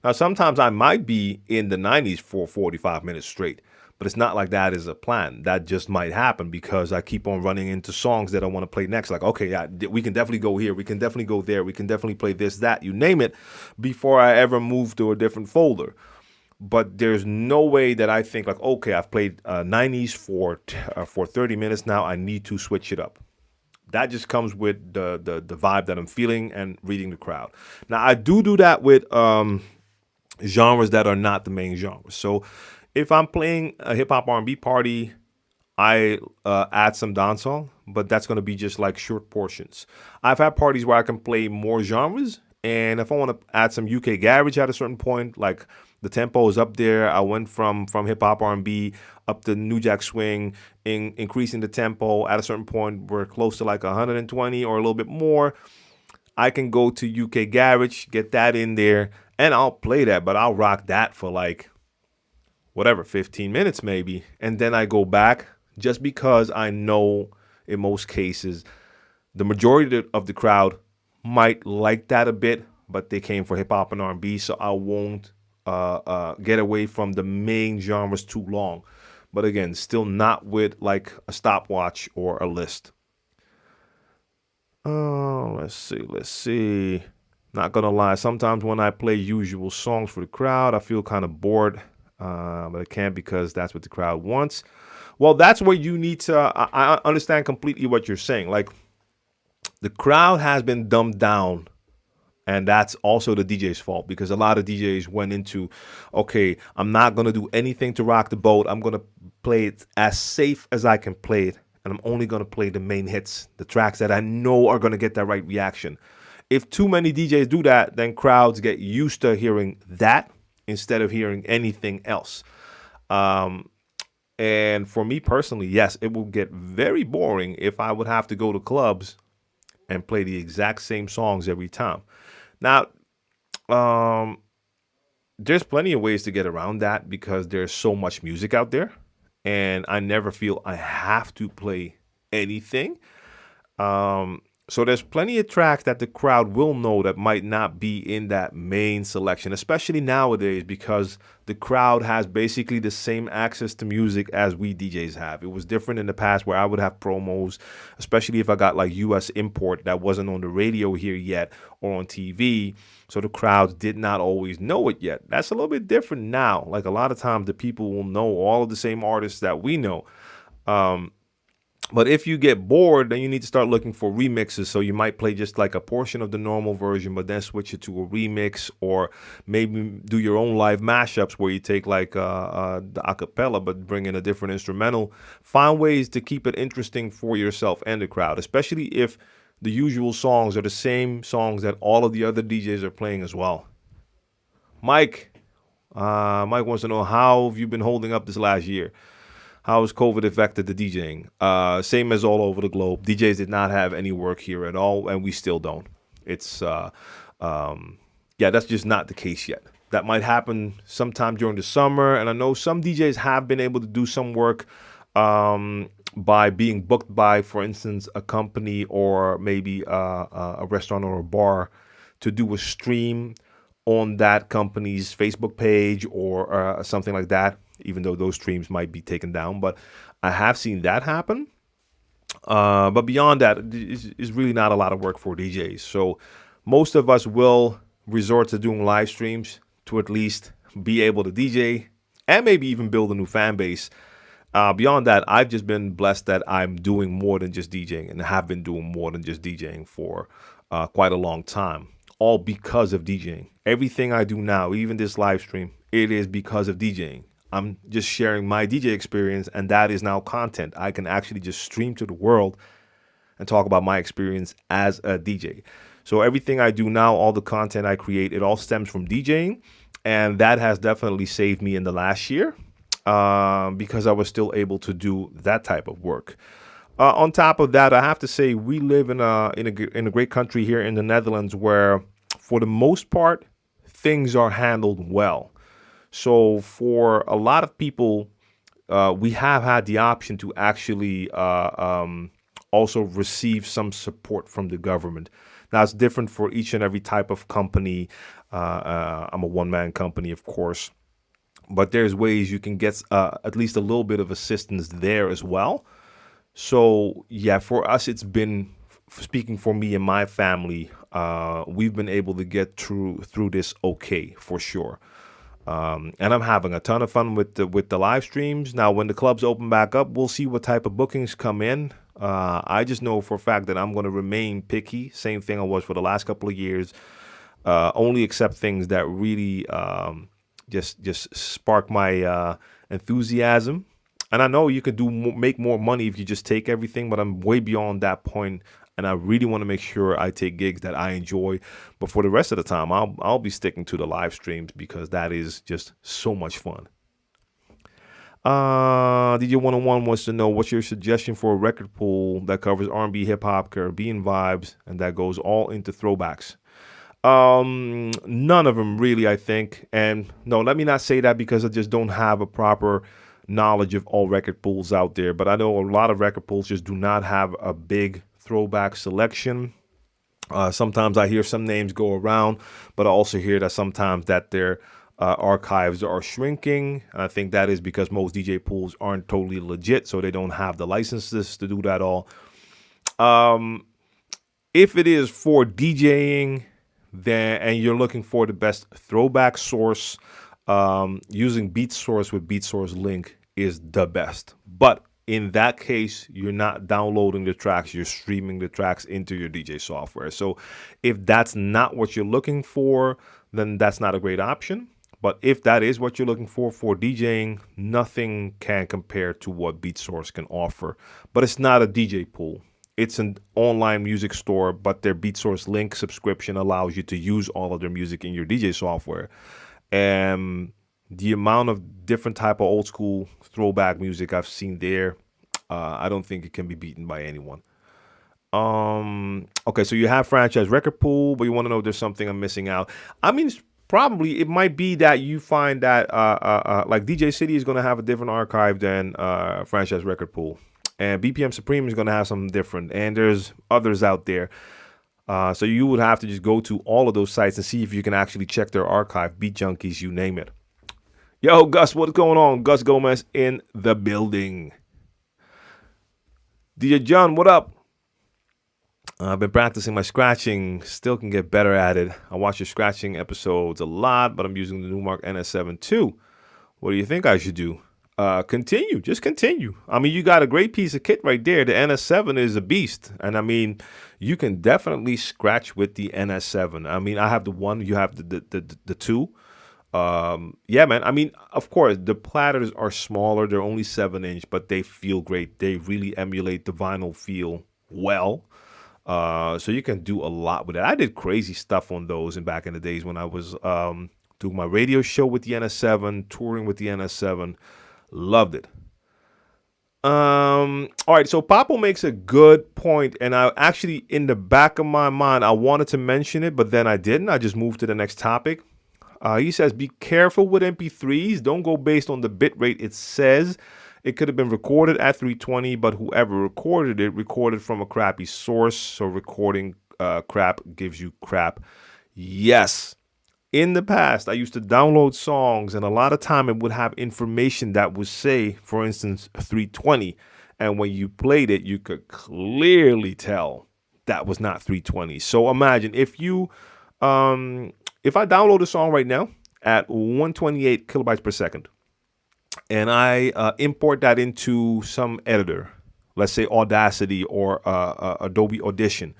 Now, sometimes I might be in the 90s for 45 minutes straight, but it's not like that is a plan. That just might happen because I keep on running into songs that I want to play next. Like, okay, yeah, we can definitely go here. We can definitely go there. We can definitely play this, that, you name it, before I ever move to a different folder. But there's no way that I think like, okay, I've played 90s for 30 minutes now. I need to switch it up. That just comes with the vibe that I'm feeling and reading the crowd. Now, I do that with genres that are not the main genre. So if I'm playing a hip hop R&B party, I add some dancehall, but that's going to be just like short portions. I've had parties where I can play more genres, and if I want to add some UK garage at a certain point, like the tempo is up there. I went from hip hop R&B up to New Jack Swing, increasing the tempo. At a certain point, we're close to like 120 or a little bit more. I can go to UK garage, get that in there, and I'll play that, but I'll rock that for like whatever, 15 minutes maybe. And then I go back just because I know in most cases the majority of the crowd might like that a bit, but they came for hip hop and R&B, so I won't get away from the main genres too long. But again, still not with like a stopwatch or a list. Oh, let's see. Not gonna lie, sometimes when I play usual songs for the crowd, I feel kind of bored, but I can't because that's what the crowd wants. Well, that's where you need to, I understand completely what you're saying. Like, the crowd has been dumbed down, and that's also the DJ's fault, because a lot of DJs went into, okay, I'm not going to do anything to rock the boat. I'm going to play it as safe as I can play it, and I'm only going to play the main hits, the tracks that I know are going to get that right reaction. If too many DJs do that, then crowds get used to hearing that instead of hearing anything else. And for me personally, yes, it will get very boring if I would have to go to clubs and play the exact same songs every time. Now, there's plenty of ways to get around that because there's so much music out there, and I never feel I have to play anything. So there's plenty of tracks that the crowd will know that might not be in that main selection, especially nowadays, because the crowd has basically the same access to music as we DJs have. It was different in the past where I would have promos, especially if I got like US import that wasn't on the radio here yet or on TV. So the crowds did not always know it yet. That's a little bit different now. Like a lot of times the people will know all of the same artists that we know. But if you get bored, then you need to start looking for remixes. So you might play just like a portion of the normal version, but then switch it to a remix, or maybe do your own live mashups where you take like the acapella, but bring in a different instrumental. Find ways to keep it interesting for yourself and the crowd, especially if the usual songs are the same songs that all of the other DJs are playing as well. Mike wants to know, how have you been holding up this last year? How has COVID affected the DJing? Same as all over the globe. DJs did not have any work here at all, and we still don't. It's, that's just not the case yet. That might happen sometime during the summer, and I know some DJs have been able to do some work by being booked by, for instance, a company or maybe a restaurant or a bar to do a stream on that company's Facebook page or something like that, even though those streams might be taken down. But I have seen that happen. But beyond that, it's really not a lot of work for DJs. So most of us will resort to doing live streams to at least be able to DJ and maybe even build a new fan base. Beyond that, I've just been blessed that I'm doing more than just DJing, and have been doing more than just DJing for quite a long time. all because of DJing. Everything I do now, even this live stream, it is because of DJing. I'm just sharing my DJ experience, and that is now content. I can actually just stream to the world and talk about my experience as a DJ. So everything I do now, all the content I create, it all stems from DJing. And that has definitely saved me in the last year because I was still able to do that type of work. On top of that, I have to say we live in a great country here in the Netherlands where, for the most part, things are handled well. So for a lot of people, we have had the option to actually also receive some support from the government. Now, it's different for each and every type of company. I'm a one-man company, of course, but there's ways you can get at least a little bit of assistance there as well. So, yeah, for us, it's been, speaking for me and my family, we've been able to get through this okay, for sure. And I'm having a ton of fun with the live streams. Now, when the clubs open back up, we'll see what type of bookings come in. I just know for a fact that I'm going to remain picky. Same thing I was for the last couple of years. Only accept things that really just spark my enthusiasm. And I know you can make more money if you just take everything, but I'm way beyond that point. And I really want to make sure I take gigs that I enjoy. But for the rest of the time, I'll be sticking to the live streams because that is just so much fun. DJ 101 wants to know, what's your suggestion for a record pool that covers R&B, hip hop, Caribbean vibes, and that goes all into throwbacks? None of them really, I think. And no, let me not say that because I just don't have a proper knowledge of all record pools out there. But I know a lot of record pools just do not have a big throwback selection. Sometimes I hear some names go around, but I also hear that sometimes that their archives are shrinking. And I think that is because most DJ pools aren't totally legit, so they don't have the licenses to do that all. If it is for DJing, then and you're looking for the best throwback source, using BeatSource with BeatSource Link is the best. But in that case, you're not downloading the tracks, you're streaming the tracks into your DJ software. So if that's not what you're looking for, then that's not a great option. But if that is what you're looking for DJing, nothing can compare to what BeatSource can offer. But it's not a DJ pool. It's an online music store, but their BeatSource Link subscription allows you to use all of their music in your DJ software. And the amount of different type of old school throwback music I've seen there, I don't think it can be beaten by anyone. Okay, so you have franchise record pool, but you want to know if there's something I'm missing out. I mean, probably it might be that you find that like DJ City is going to have a different archive than franchise record pool, and BPM Supreme is going to have something different, and there's others out there. So you would have to just go to all of those sites and see if you can actually check their archive. Beat Junkies, you name it. Yo, Gus, what's going on? Gus Gomez in the building. DJ John, what up? I've been practicing my scratching. Still can get better at it. I watch your scratching episodes a lot, but I'm using the Numark NS7 too. What do you think I should do? Continue. Just continue. I mean, you got a great piece of kit right there. The NS7 is a beast. And I mean, you can definitely scratch with the NS7. I mean, I have the one, you have the two. Yeah, man. I mean, of course, the platters are smaller. They're only 7-inch, but they feel great. They really emulate the vinyl feel well. So you can do a lot with it. I did crazy stuff on those back in the days when I was doing my radio show with the NS7, touring with the NS7. Loved it. All right, so Papo makes a good point, and I actually, in the back of my mind, I wanted to mention it, but then I didn't. I just moved to the next topic. He says, be careful with MP3s. Don't go based on the bit rate it says. It could have been recorded at 320, but whoever recorded it recorded from a crappy source. So recording crap gives you crap. Yes. In the past, I used to download songs, and a lot of time it would have information that would say, for instance, 320. And when you played it, you could clearly tell that was not 320. So imagine if you, if I download a song right now at 128 kilobytes per second, and I import that into some editor, let's say Audacity or Adobe Audition,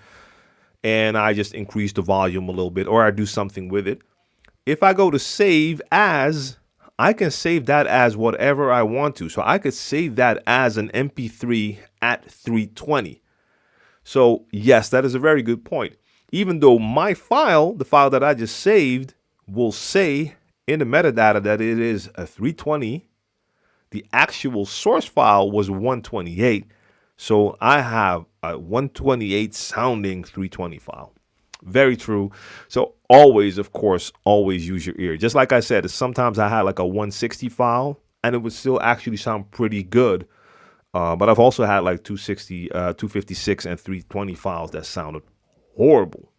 and I just increase the volume a little bit, or I do something with it. If I go to save as, I can save that as whatever I want to. So I could save that as an MP3 at 320. So yes, that is a very good point. Even though my file, the file that I just saved, will say in the metadata that it is a 320, the actual source file was 128. So I have a 128 sounding 320 file. Very true. So always, of course, always use your ear. Just like I said, sometimes I had like a 160 file and it would still actually sound pretty good. But I've also had like 260, 256 and 320 files that sounded horrible.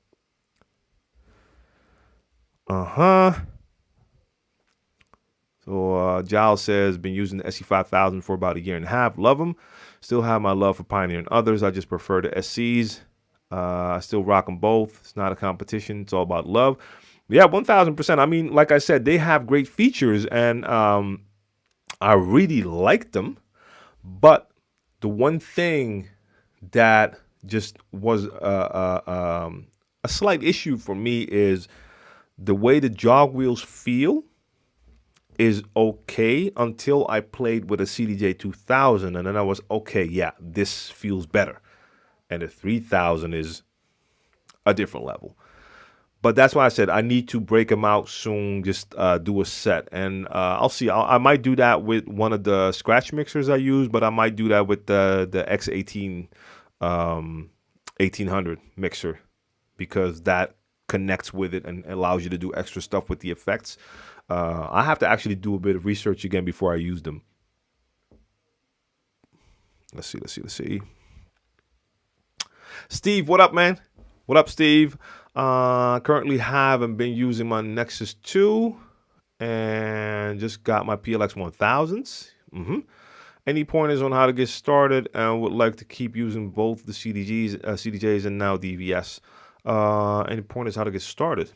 So Giles says, been using the SC5000 for about a year and a half. Love them. Still have my love for Pioneer and others. I just prefer the SCs. I still rock them both. It's not a competition. It's all about love. Yeah, 1000%. I mean, like I said, they have great features and I really like them. But the one thing that just was a slight issue for me is the way the jog wheels feel is okay until I played with a CDJ 2000. And then I was, okay, yeah, this feels better. And the 3000 is a different level. But that's why I said I need to break them out soon, just do a set. And I'll see. I might do that with one of the scratch mixers I use, but I might do that with the X18 1800 mixer because that connects with it and allows you to do extra stuff with the effects. I have to actually do a bit of research again before I use them. Let's see. Steve, what up, man? What up, Steve? Currently haven't been using my Nexus 2 and just got my PLX 1000s. Any pointers on how to get started? And would like to keep using both the CDJs and now DVS. Any pointers how to get started?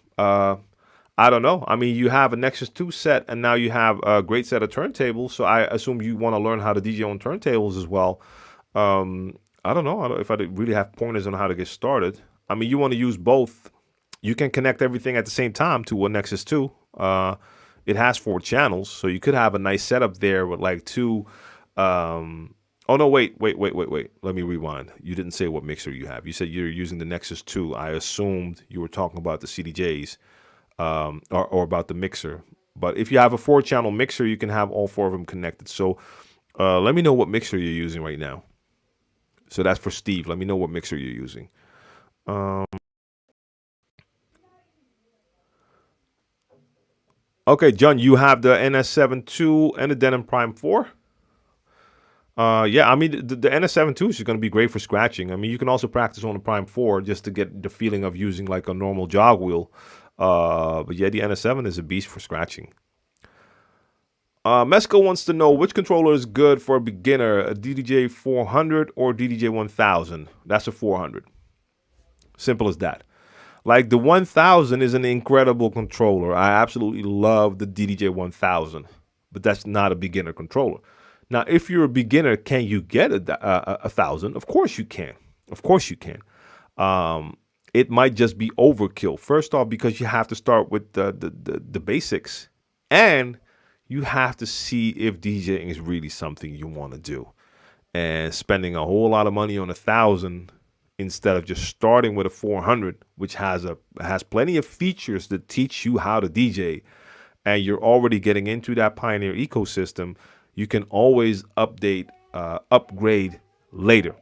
I don't know. I mean, you have a Nexus 2 set and now you have a great set of turntables. So I assume you want to learn how to DJ on turntables as well. I don't know if I really have pointers on how to get started. I mean, you want to use both. You can connect everything at the same time to a Nexus 2. It has 4 channels, so you could have a nice setup there with like 2. Oh, no, wait. Let me rewind. You didn't say what mixer you have. You said you're using the Nexus 2. I assumed you were talking about the CDJs or about the mixer. But if you have a 4-channel mixer, you can have all 4 of them connected. So let me know what mixer you're using right now. So that's for Steve. Let me know what mixer you're using. Okay, John, you have the NS7 II and the Denon Prime 4. Yeah, I mean, the NS7 II is just going to be great for scratching. I mean, you can also practice on the Prime 4 just to get the feeling of using like a normal jog wheel. But yeah, the NS7 is a beast for scratching. Mesco wants to know which controller is good for a beginner, a DDJ 400 or DDJ 1000. That's a 400. Simple as that. Like the 1000 is an incredible controller. I absolutely love the DDJ 1000, but that's not a beginner controller. Now, if you're a beginner, can you get a 1000? Of course you can. Of course you can. It might just be overkill. First off, because you have to start with the basics, and you have to see if DJing is really something you want to do. And spending a whole lot of money on 1000 instead of just starting with a 400, which has plenty of features that teach you how to DJ, and you're already getting into that Pioneer ecosystem, you can always upgrade later.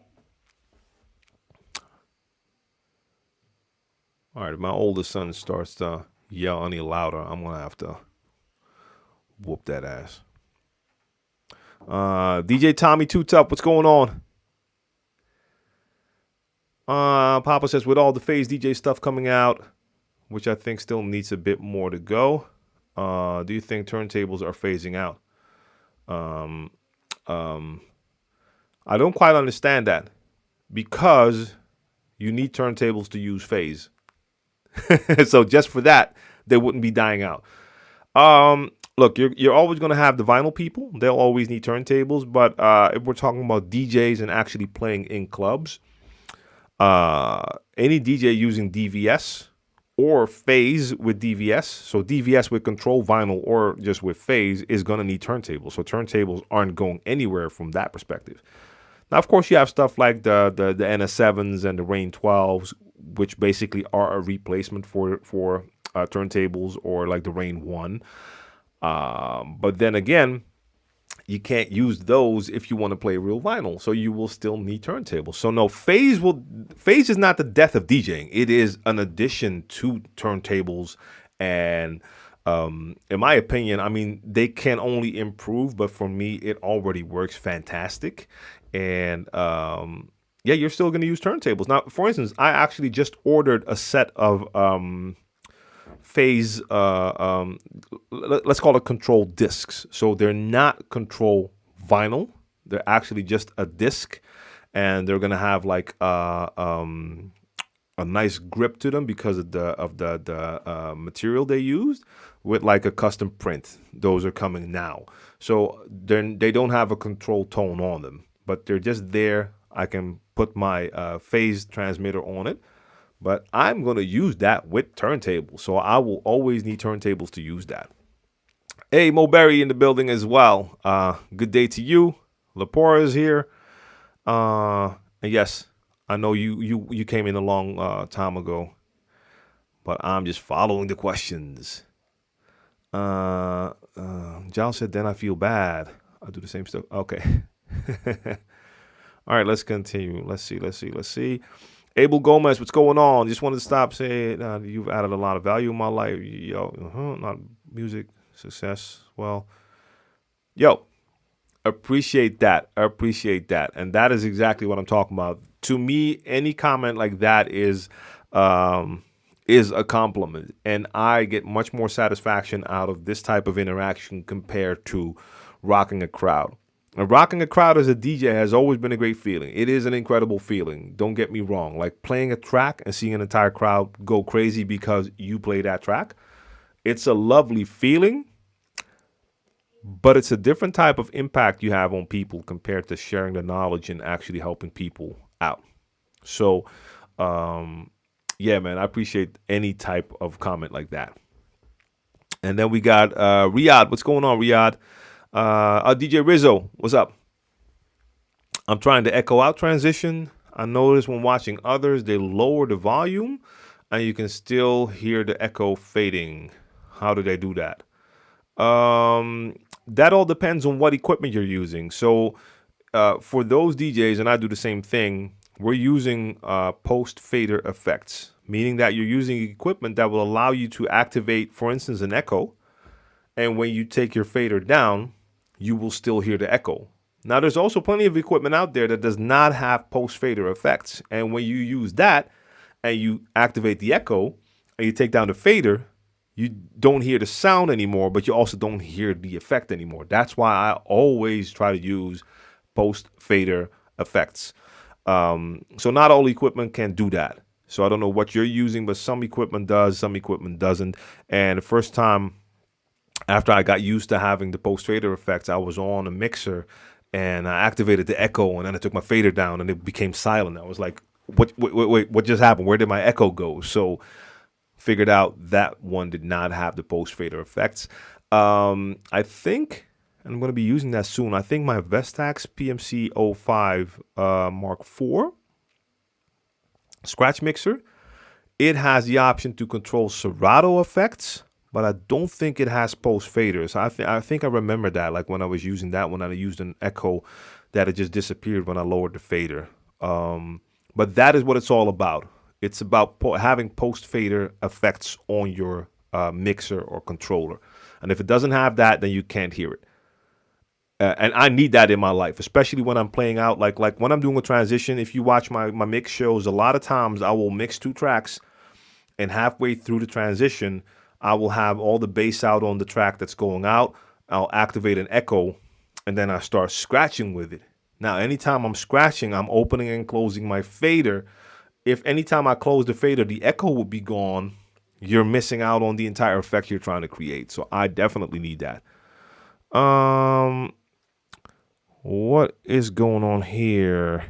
All right, if my oldest son starts to yell any louder, I'm going to have to whoop that ass. DJ Tommy Too Tough, what's going on? Papa says, with all the phase DJ stuff coming out, which I think still needs a bit more to go, do you think turntables are phasing out? I don't quite understand that, because you need turntables to use phase. So just for that, they wouldn't be dying out. Look, you're always going to have the vinyl people. They'll always need turntables. But if we're talking about DJs and actually playing in clubs, any DJ using DVS or phase with DVS, so DVS with control vinyl or just with phase, is going to need turntables. So turntables aren't going anywhere from that perspective. Now, of course, you have stuff like the NS7s and the Rain 12s, which basically are a replacement for turntables, or like the Rain 1. But then again, you can't use those if you want to play real vinyl, so you will still need turntables. So no, phase is not the death of DJing. It is an addition to turntables, and in my opinion, I mean, they can only improve, but for me, it already works fantastic. And yeah, you're still going to use turntables. Now, for instance, I actually just ordered a set of phase, let's call it control discs. So they're not control vinyl. They're actually just a disc, and they're going to have like a nice grip to them because of the material they used, with like a custom print. Those are coming now. So they don't have a control tone on them, but they're just there. I can put my phase transmitter on it, but I'm going to use that with turntables. So I will always need turntables to use that. Hey, Mo Berry in the building as well. Good day to you. Lepora is here. And yes, I know you came in a long time ago, but I'm just following the questions. John said, then I feel bad. I do the same stuff. Okay. All right, let's continue. Let's see. Abel Gomez, what's going on? Just wanted to stop saying you've added a lot of value in my life. Yo, not music, success. Well, yo, appreciate that. And that is exactly what I'm talking about. To me, any comment like that is a compliment. And I get much more satisfaction out of this type of interaction compared to rocking a crowd. And rocking a crowd as a DJ has always been a great feeling. It is an incredible feeling. Don't get me wrong. Like playing a track and seeing an entire crowd go crazy because you play that track. It's a lovely feeling, but it's a different type of impact you have on people compared to sharing the knowledge and actually helping people out. So, yeah, man, I appreciate any type of comment like that. And then we got Riyadh. What's going on, Riyadh? DJ Rizzo, what's up? I'm trying to echo out transition. I noticed when watching others, they lower the volume and you can still hear the echo fading. How do they do that? That all depends on what equipment you're using. So for those DJs, and I do the same thing, we're using post fader effects, meaning that you're using equipment that will allow you to activate, for instance, an echo. And when you take your fader down, you will still hear the echo. Now, there's also plenty of equipment out there that does not have post fader effects. And when you use that and you activate the echo and you take down the fader, you don't hear the sound anymore, but you also don't hear the effect anymore. That's why I always try to use post fader effects. So not all equipment can do that. So I don't know what you're using, but some equipment does, some equipment doesn't. And the first time after I got used to having the post fader effects, I was on a mixer and I activated the echo, and then I took my fader down and it became silent. I was like, wait, what just happened? Where did my echo go? So figured out that one did not have the post fader effects. I think, and I'm going to be using that soon, I think my Vestax PMC 05 Mark IV scratch mixer, it has the option to control Serato effects, but I don't think it has post faders. I think I remember that, like when I was using that one, I used an echo that it just disappeared when I lowered the fader. But that is what it's all about. It's about having post fader effects on your mixer or controller. And if it doesn't have that, then you can't hear it. And I need that in my life, especially when I'm playing out. Like when I'm doing a transition, if you watch my mix shows, a lot of times I will mix two tracks, and halfway through the transition, I will have all the bass out on the track that's going out. I'll activate an echo, and then I start scratching with it. Now, anytime I'm scratching, I'm opening and closing my fader. If anytime I close the fader, the echo will be gone, you're missing out on the entire effect you're trying to create. So I definitely need that. What is going on here?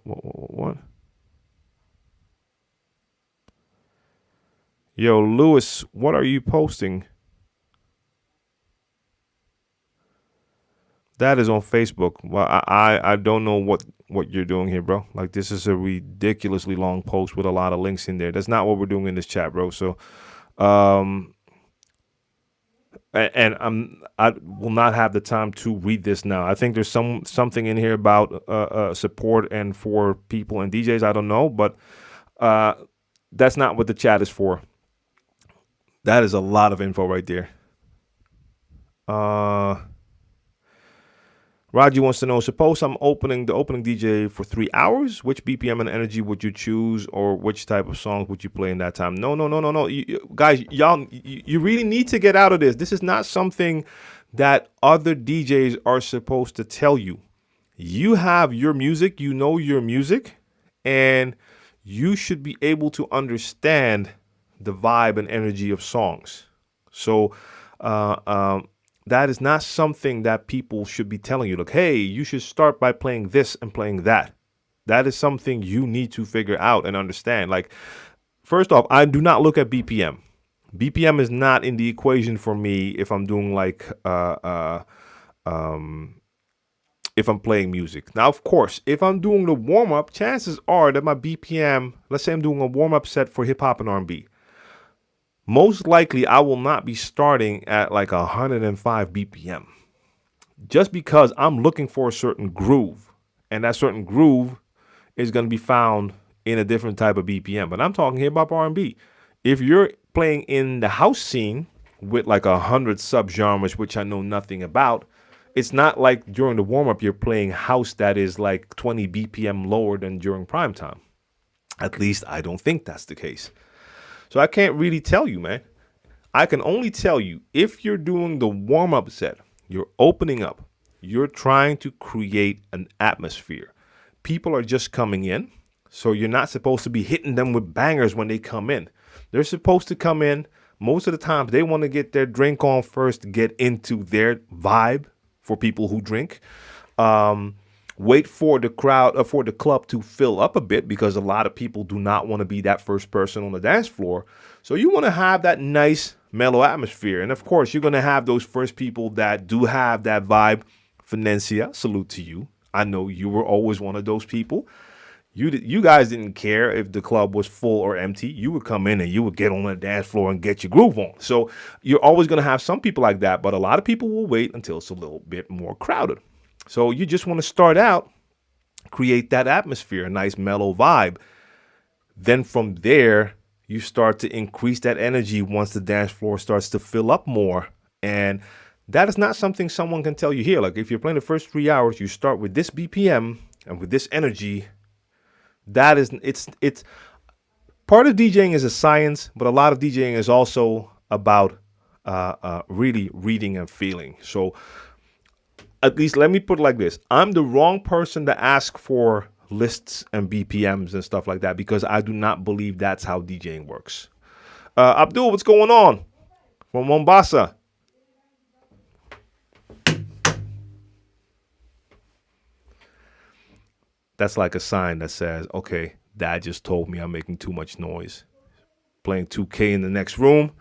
What? Yo, Lewis, what are you posting? That is on Facebook. Well, I don't know what you're doing here, bro. Like, this is a ridiculously long post with a lot of links in there. That's not what we're doing in this chat, bro. So, and I will not have the time to read this now. I think there's something in here about support and for people and DJs. I don't know, but that's not what the chat is for. That is a lot of info right there. Raji wants to know, suppose I'm opening DJ for 3 hours. Which BPM and energy would you choose, or which type of songs would you play in that time? No. Guys, you really need to get out of this. This is not something that other DJs are supposed to tell you. You have your music, you know your music, and you should be able to understand the vibe and energy of songs. So that is not something that people should be telling you. Like, hey, you should start by playing this and playing that. That is something you need to figure out and understand. Like, first off, I do not look at BPM. BPM is not in the equation for me if I'm doing like if I'm playing music. Now, of course, if I'm doing the warm-up, chances are that my BPM, let's say I'm doing a warm-up set for hip-hop and R&B, most likely I will not be starting at like 105 BPM, just because I'm looking for a certain groove, and that certain groove is going to be found in a different type of BPM. But I'm talking hip-hop R&B. If you're playing in the house scene with like 100 subgenres, which I know nothing about, it's not like during the warm-up you're playing house that is like 20 BPM lower than during prime time. At least I don't think that's the case. So I can't really tell you, man. I can only tell you, if you're doing the warm-up set, you're opening up, you're trying to create an atmosphere. People are just coming in, so you're not supposed to be hitting them with bangers when they come in. They're supposed to come in. Most of the time, they want to get their drink on first to get into their vibe for people who drink. Wait for the crowd, for the club to fill up a bit, because a lot of people do not want to be that first person on the dance floor. So you want to have that nice mellow atmosphere. And of course, you're going to have those first people that do have that vibe. Financia, salute to you. I know you were always one of those people. You guys didn't care if the club was full or empty. You would come in and you would get on the dance floor and get your groove on. So you're always going to have some people like that, but a lot of people will wait until it's a little bit more crowded. So you just want to start out, create that atmosphere, a nice mellow vibe. Then from there, you start to increase that energy once the dance floor starts to fill up more. And that is not something someone can tell you here. Like, if you're playing the first 3 hours, you start with this BPM and with this energy. That is, it's part of DJing is a science, but a lot of DJing is also about really reading and feeling. So at least let me put it like this. I'm the wrong person to ask for lists and BPMs and stuff like that, because I do not believe that's how DJing works. Abdul, what's going on? From Mombasa. That's like a sign that says, okay, dad just told me I'm making too much noise. Playing 2K in the next room.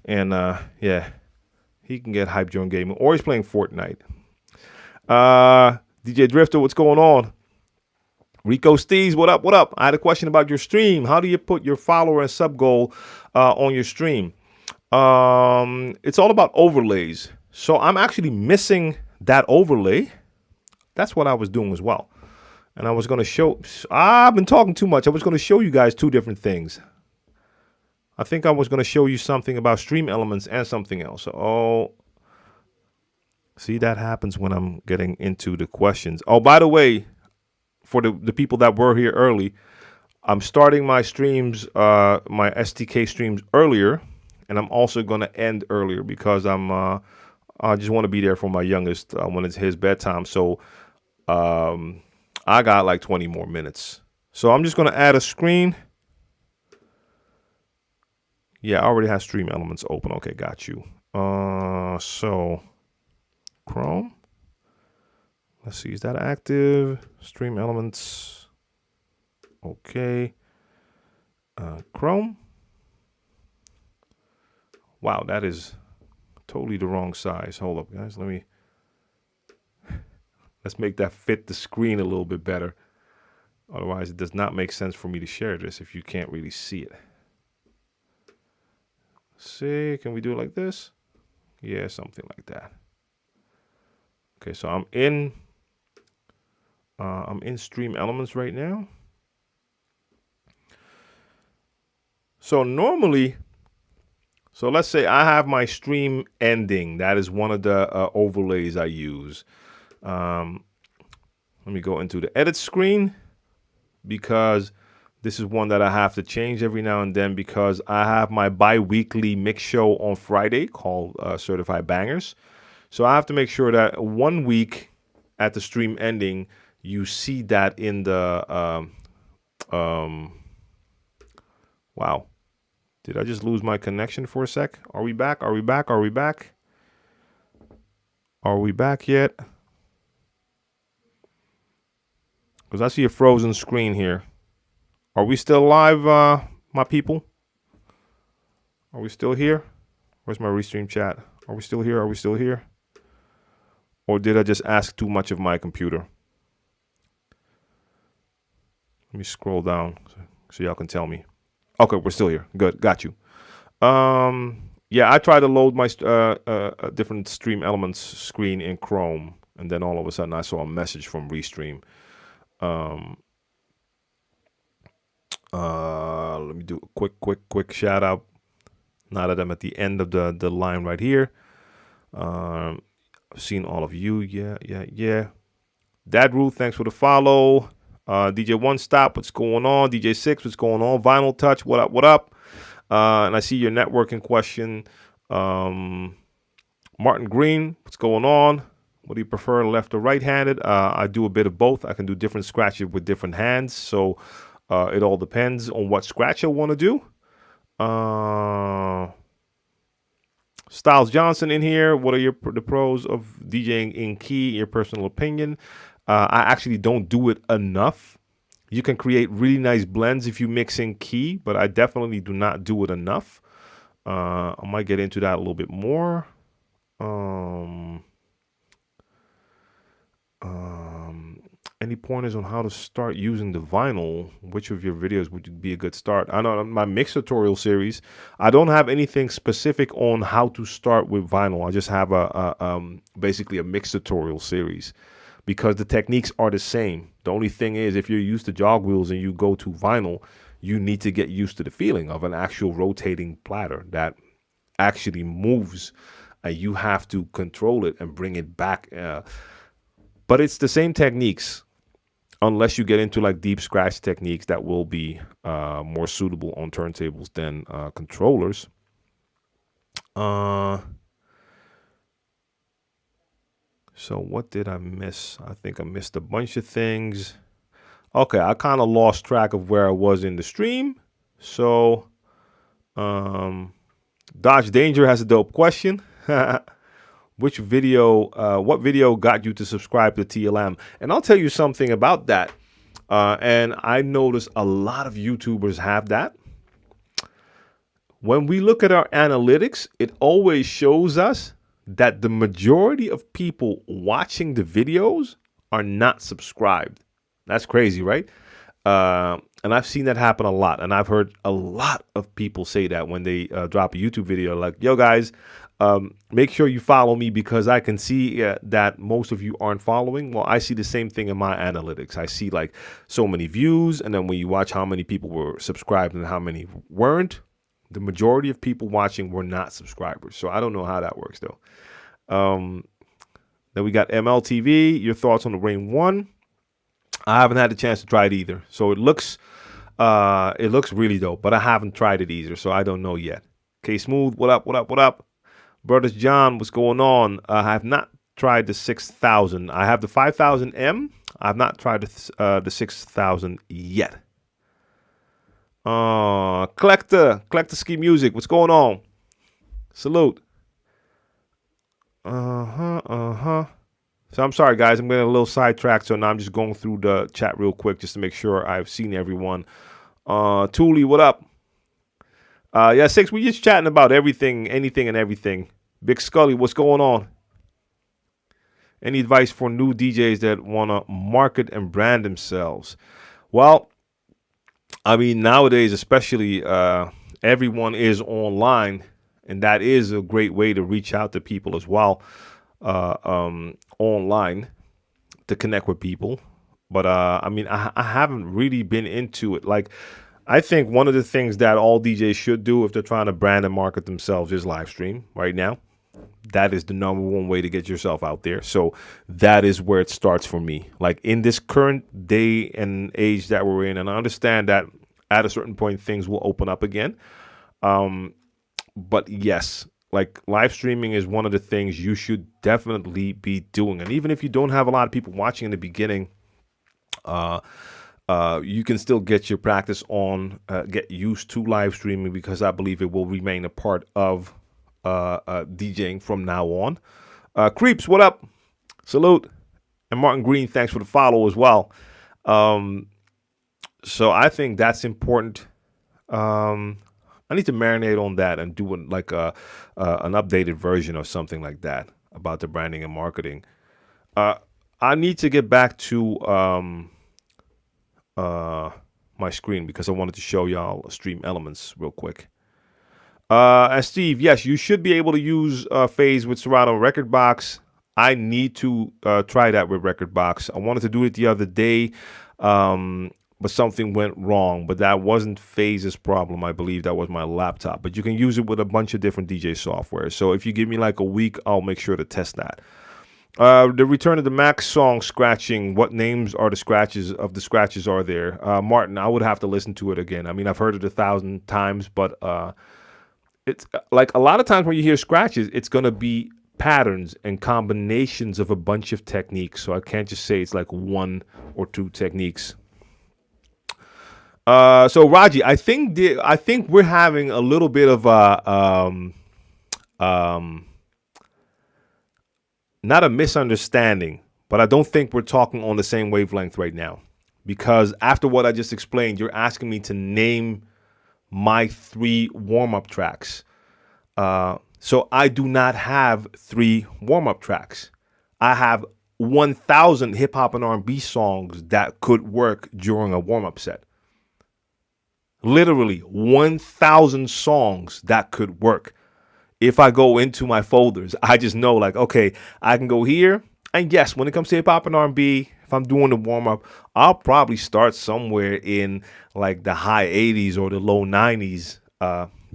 And yeah, he can get hyped during gaming. Or he's playing Fortnite. DJ Drifter, what's going on? Rico Steez, what up? What up? I had a question about your stream. How do you put your follower and sub goal on your stream? It's all about overlays. So I'm actually missing that overlay. That's what I was doing as well. And I was going to show, I've been talking too much. I was going to show you guys two different things. I think I was going to show you something about stream elements and something else. Oh, see, that happens when I'm getting into the questions. Oh, by the way, for the people that were here early, I'm starting my streams, my STK streams earlier. And I'm also going to end earlier because I just want to be there for my youngest when it's his bedtime. So, I got like 20 more minutes. So I'm just going to add a screen. Yeah, I already have stream elements open. Okay, got you. So Chrome. Let's see, is that active? Stream elements. Okay. Chrome. Wow, that is totally the wrong size. Hold up, guys. Let's make that fit the screen a little bit better. Otherwise, it does not make sense for me to share this if you can't really see it. See, can we do it like this? Yeah, something like that. Okay, so I'm in Stream Elements right now. So normally, so let's say I have my stream ending. That is one of the overlays I use. Let me go into the edit screen, because this is one that I have to change every now and then, because I have my bi-weekly mix show on Friday called Certified Bangers. So I have to make sure that 1 week at the stream ending, you see that in the, wow. Did I just lose my connection for a sec? Are we back? Are we back? Are we back? Are we back yet? Because I see a frozen screen here. Are we still live, my people? Are we still here? Where's my restream chat? Are we still here? Are we still here? Or did I just ask too much of my computer? Let me scroll down so y'all can tell me. Okay, we're still here. Good, got you. Yeah, I tried to load my different Stream Elements screen in Chrome, and then all of a sudden I saw a message from Restream. Let me do a quick shout out. Now that I'm at the end of the line right here. I've seen all of you. Yeah. Dad Ruth, thanks for the follow. DJ One Stop, what's going on? DJ Six, what's going on? Vinyl Touch, what up? And I see your networking question. Martin Green, what's going on? What do you prefer, left or right-handed? I do a bit of both. I can do different scratches with different hands, so it all depends on what scratch I want to do. Styles Johnson in here. What are the pros of DJing in key? Your personal opinion? I actually don't do it enough. You can create really nice blends if you mix in key, but I definitely do not do it enough. I might get into that a little bit more. Any pointers on how to start using the vinyl? Which of your videos would be a good start? I know my mix tutorial series, I don't have anything specific on how to start with vinyl. I just have basically a mix tutorial series, because the techniques are the same. The only thing is, if you're used to jog wheels and you go to vinyl, you need to get used to the feeling of an actual rotating platter that actually moves, and you have to control it and bring it back. But it's the same techniques, unless you get into like deep scratch techniques that will be more suitable on turntables than controllers. So what did I miss? I think I missed a bunch of things. Okay, I kind of lost track of where I was in the stream. So Dodge Danger has a dope question. What video got you to subscribe to TLM? And I'll tell you something about that. And I notice a lot of YouTubers have that. When we look at our analytics, it always shows us that the majority of people watching the videos are not subscribed. That's crazy, right? And I've seen that happen a lot. And I've heard a lot of people say that when they drop a YouTube video, like, yo, guys, make sure you follow me, because I can see that most of you aren't following. Well, I see the same thing in my analytics. I see like so many views. And then when you watch how many people were subscribed and how many weren't, the majority of people watching were not subscribers. So I don't know how that works, though. Then we got MLTV. Your thoughts on the Rain 1? I haven't had the chance to try it either. So it looks really dope, but I haven't tried it either. So I don't know yet. K Smooth, what up? Brothers John, what's going on? I have not tried the 6000. I have the 5000M. I have not tried the 6000 yet. Collector Ski Music, what's going on? Salute. So I'm sorry, guys. I'm getting a little sidetracked. So now I'm just going through the chat real quick just to make sure I've seen everyone. Thule, what up? Yeah, Six, we just chatting about everything, anything and everything. Big Scully, what's going on? Any advice for new DJs that want to market and brand themselves? Well, I mean, nowadays, especially, everyone is online, and that is a great way to reach out to people as well, online to connect with people. But I mean, I haven't really been into it. Like, I think one of the things that all DJs should do if they're trying to brand and market themselves is live stream right now. That is the number one way to get yourself out there. So that is where it starts for me. Like in this current day and age that we're in, and I understand that at a certain point things will open up again. But yes, like live streaming is one of the things you should definitely be doing. And even if you don't have a lot of people watching in the beginning, you can still get your practice on, get used to live streaming, because I believe it will remain a part of DJing from now on. Creeps, what up? Salute. And Martin Green, thanks for the follow as well. So I think that's important. I need to marinate on that and do like an updated version or something like that about the branding and marketing. I need to get back to my screen because I wanted to show y'all Stream Elements real quick. And Steve, yes, you should be able to use Phase with Serato Rekordbox. I need to try that with Rekordbox. I wanted to do it the other day, but something went wrong. But that wasn't Phase's problem. I believe that was my laptop. But you can use it with a bunch of different DJ software. So if you give me like a week, I'll make sure to test that. The Return of the Max song scratching. What names are the scratches of the scratches are there? Martin, I would have to listen to it again. I mean, I've heard it 1,000 times, but it's like a lot of times when you hear scratches, it's going to be patterns and combinations of a bunch of techniques. So I can't just say it's like one or two techniques. So Raji, I think we're having a little bit of not a misunderstanding, but I don't think we're talking on the same wavelength right now, because after what I just explained, you're asking me to name my 3 warm-up tracks. So I do not have 3 warm-up tracks. I have 1,000 hip-hop and R&B songs that could work during a warm-up set. Literally 1,000 songs that could work. If I go into my folders, I just know like, okay, I can go here. And yes, when it comes to hip-hop and R&B, if I'm doing the warm-up, I'll probably start somewhere in like the high 80s or the low 90s,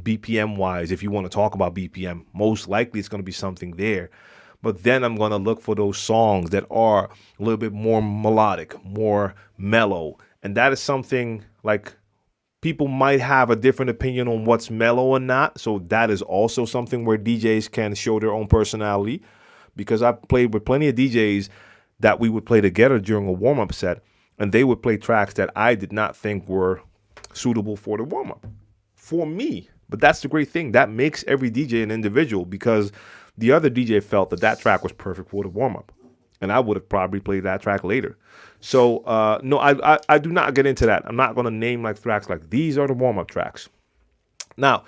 BPM-wise, if you want to talk about BPM. Most likely it's going to be something there. But then I'm going to look for those songs that are a little bit more melodic, more mellow. And that is something like people might have a different opinion on what's mellow or not. So that is also something where DJs can show their own personality. Because I've played with plenty of DJs that we would play together during a warm-up set, and they would play tracks that I did not think were suitable for the warm-up for me. But that's the great thing. That makes every DJ an individual, because the other DJ felt that that track was perfect for the warm-up, and I would have probably played that track later. So, no, I do not get into that. I'm not going to name like tracks like these are the warm-up tracks. Now,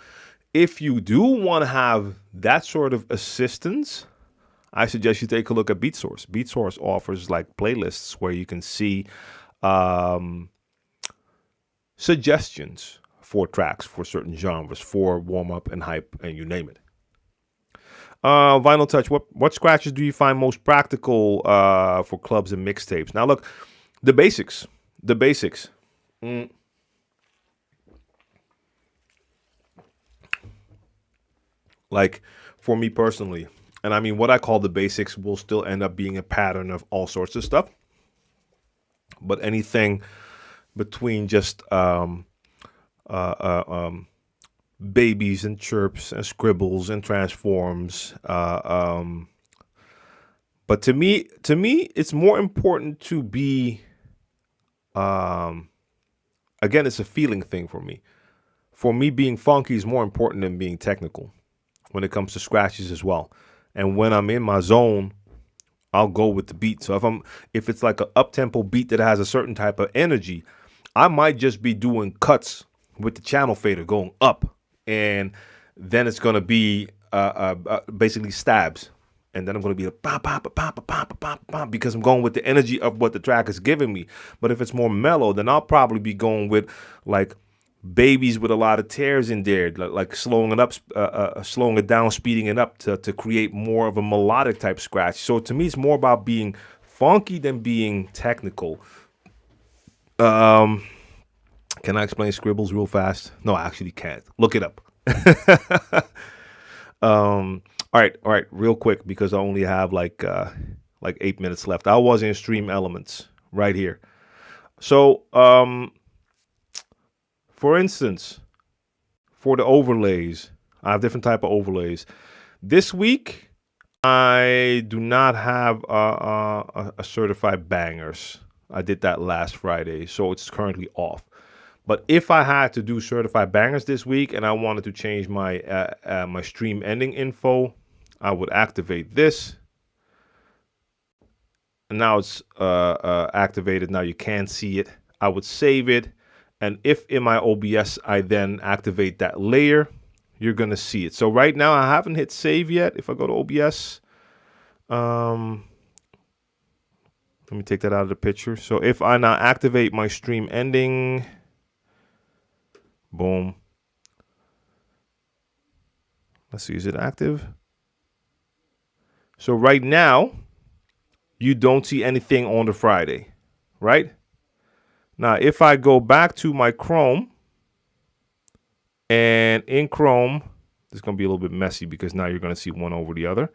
if you do want to have that sort of assistance, I suggest you take a look at BeatSource. BeatSource offers like playlists where you can see suggestions for tracks for certain genres, for warm-up and hype, and you name it. Vinyl Touch, what scratches do you find most practical for clubs and mixtapes? Now, look, the basics. Like, for me personally, and I mean, what I call the basics will still end up being a pattern of all sorts of stuff. But anything between just babies and chirps and scribbles and transforms. But to me, it's more important to be, again, it's a feeling thing for me. For me, being funky is more important than being technical when it comes to scratches as well. And when I'm in my zone, I'll go with the beat. So if it's like an up-tempo beat that has a certain type of energy, I might just be doing cuts with the channel fader going up, and then it's gonna be basically stabs, and then I'm gonna be like bah, bah, bah, bah, bah, bah, bah, bah, because I'm going with the energy of what the track is giving me. But if it's more mellow, then I'll probably be going with like babies with a lot of tears in there, like slowing it up, slowing it down, speeding it up to create more of a melodic type scratch. So to me, it's more about being funky than being technical. Can I explain scribbles real fast? No, I actually can't. Look it up. All right, real quick, because I only have like 8 minutes left. I was in Stream Elements right here. So, for instance, for the overlays, I have different type of overlays. This week, I do not have a certified bangers. I did that last Friday, so it's currently off. But if I had to do certified bangers this week and I wanted to change my my stream ending info, I would activate this. And now it's activated. Now you can see it. I would save it. And if in my OBS I then activate that layer, you're going to see it. So right now I haven't hit save yet. If I go to OBS, let me take that out of the picture. So if I now activate my stream ending, boom. Let's see, is it active? So right now, you don't see anything on the Friday, right? Now, if I go back to my Chrome, and in Chrome, it's going to be a little bit messy because now you're going to see one over the other.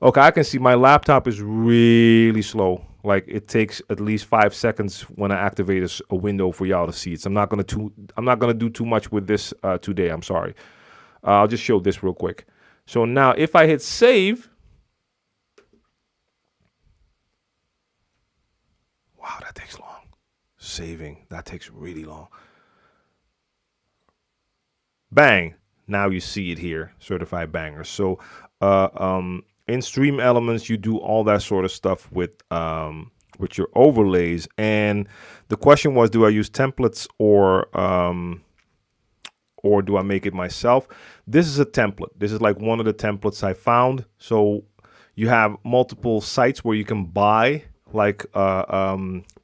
Okay, I can see my laptop is really slow. Like it takes at least 5 seconds when I activate a window for y'all to see it. So I'm not gonna do too much with this today. I'm sorry. I'll just show this real quick. So now if I hit save, wow, that takes long. Saving, that takes really long. Bang! Now you see it here, certified bangers. So in Stream Elements, you do all that sort of stuff with your overlays. And the question was, do I use templates or do I make it myself? This is a template. This is like one of the templates I found. So you have multiple sites where you can buy like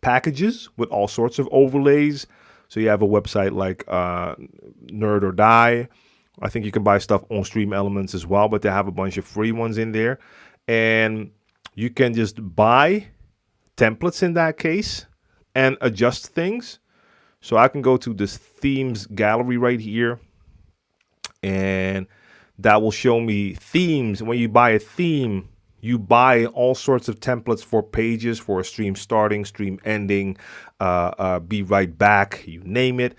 packages with all sorts of overlays. So you have a website like Nerd or Die. I think you can buy stuff on Stream Elements as well, but they have a bunch of free ones in there. And you can just buy templates in that case and adjust things. So I can go to this themes gallery right here, and that will show me themes. When you buy a theme, you buy all sorts of templates for pages, for a stream starting, stream ending, be right back, you name it.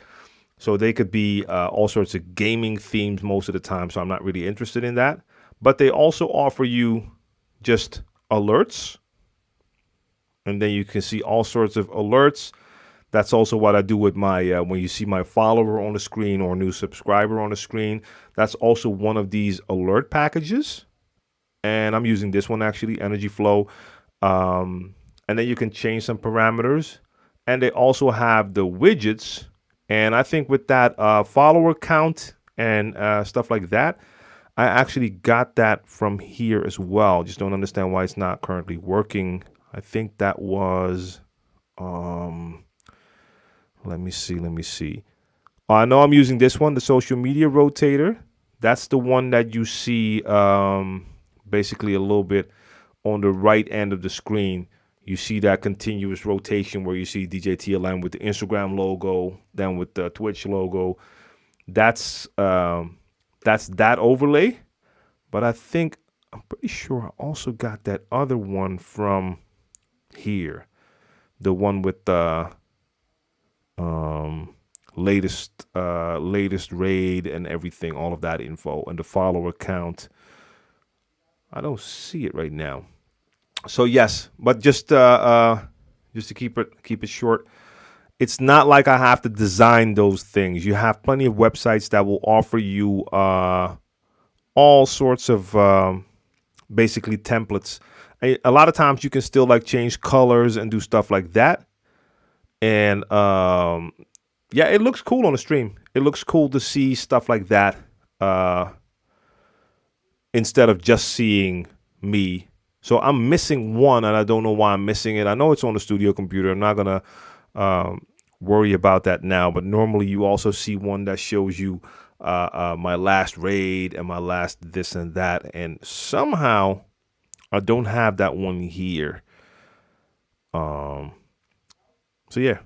So they could be all sorts of gaming themes most of the time. So I'm not really interested in that. But they also offer you just alerts. And then you can see all sorts of alerts. That's also what I do with my, when you see my follower on the screen or new subscriber on the screen, that's also one of these alert packages. And I'm using this one actually, Energy Flow. And then you can change some parameters. And they also have the widgets. And I think with that follower count and stuff like that, I actually got that from here as well. Just don't understand why it's not currently working. I think that was, let me see. I know I'm using this one, the social media rotator. That's the one that you see basically a little bit on the right end of the screen. You see that continuous rotation where you see DJ TLM with the Instagram logo, then with the Twitch logo. That's that overlay. But I'm pretty sure I also got that other one from here, the one with the latest raid and everything, all of that info and the follower count. I don't see it right now. So yes, but just to keep it short, it's not like I have to design those things. You have plenty of websites that will offer you all sorts of basically templates. A lot of times you can still like change colors and do stuff like that. And yeah, it looks cool on the stream. It looks cool to see stuff like that instead of just seeing me. So I'm missing one, and I don't know why I'm missing it. I know it's on the studio computer. I'm not going to worry about that now. But normally you also see one that shows you my last raid and my last this and that. And somehow I don't have that one here. So yeah,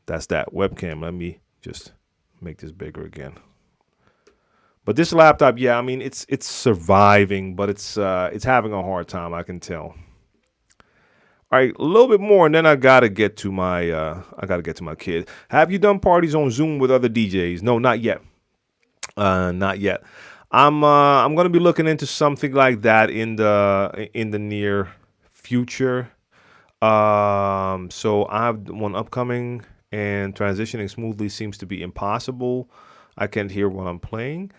that's that webcam. Let me just make this bigger again. But this laptop, yeah, I mean it's surviving, but it's having a hard time, I can tell. All right, a little bit more, and then I gotta get to my kid. Have you done parties on Zoom with other DJs? No, not yet. Not yet. I'm gonna be looking into something like that in the near future. So I have one upcoming, and transitioning smoothly seems to be impossible. I can't hear what I'm playing.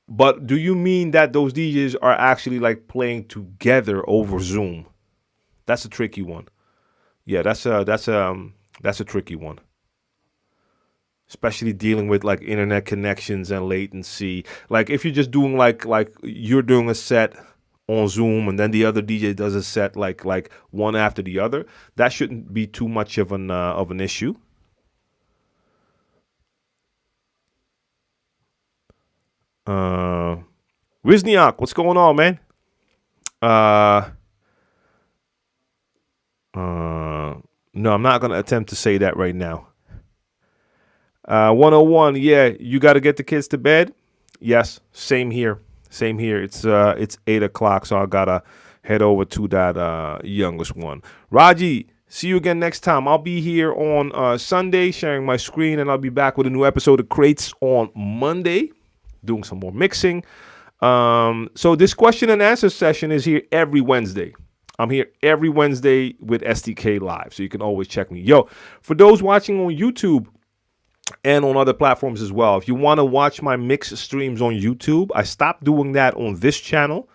But do you mean that those DJs are actually like playing together over Zoom? That's a tricky one. Yeah, that's a tricky one. Especially dealing with like internet connections and latency. Like if you're just doing like you're doing a set on Zoom and then the other DJ does a set like one after the other, that shouldn't be too much of an issue. Wisniak, what's going on, man? No, I'm not gonna attempt to say that right now. 101, yeah, you got to get the kids to bed. Yes, same here. Same here. It's 8 o'clock, so I gotta head over to that youngest one. Raji, see you again next time. I'll be here on Sunday sharing my screen, and I'll be back with a new episode of Crates on Monday, doing some more mixing. So this question and answer session is here every Wednesday. I'm here every Wednesday with STK Live, so you can always check me. Yo, for those watching on YouTube and on other platforms as well, if you want to watch my mix streams on YouTube, I stopped doing that on this channel,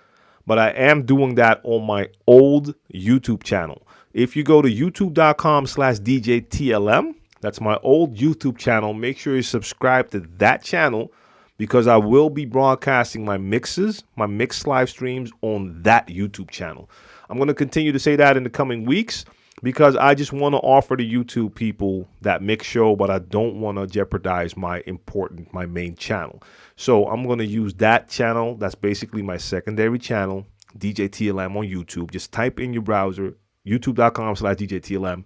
but I am doing that on my old YouTube channel. If you go to youtube.com/DJ TLM, that's my old YouTube channel. Make sure you subscribe to that channel because I will be broadcasting my mixes, my mix live streams on that YouTube channel. I'm going to continue to say that in the coming weeks because I just want to offer the YouTube people that mix show, but I don't want to jeopardize my main channel. So I'm going to use that channel. That's basically my secondary channel, DJ TLM on YouTube. Just type in your browser, youtube.com/DJ TLM,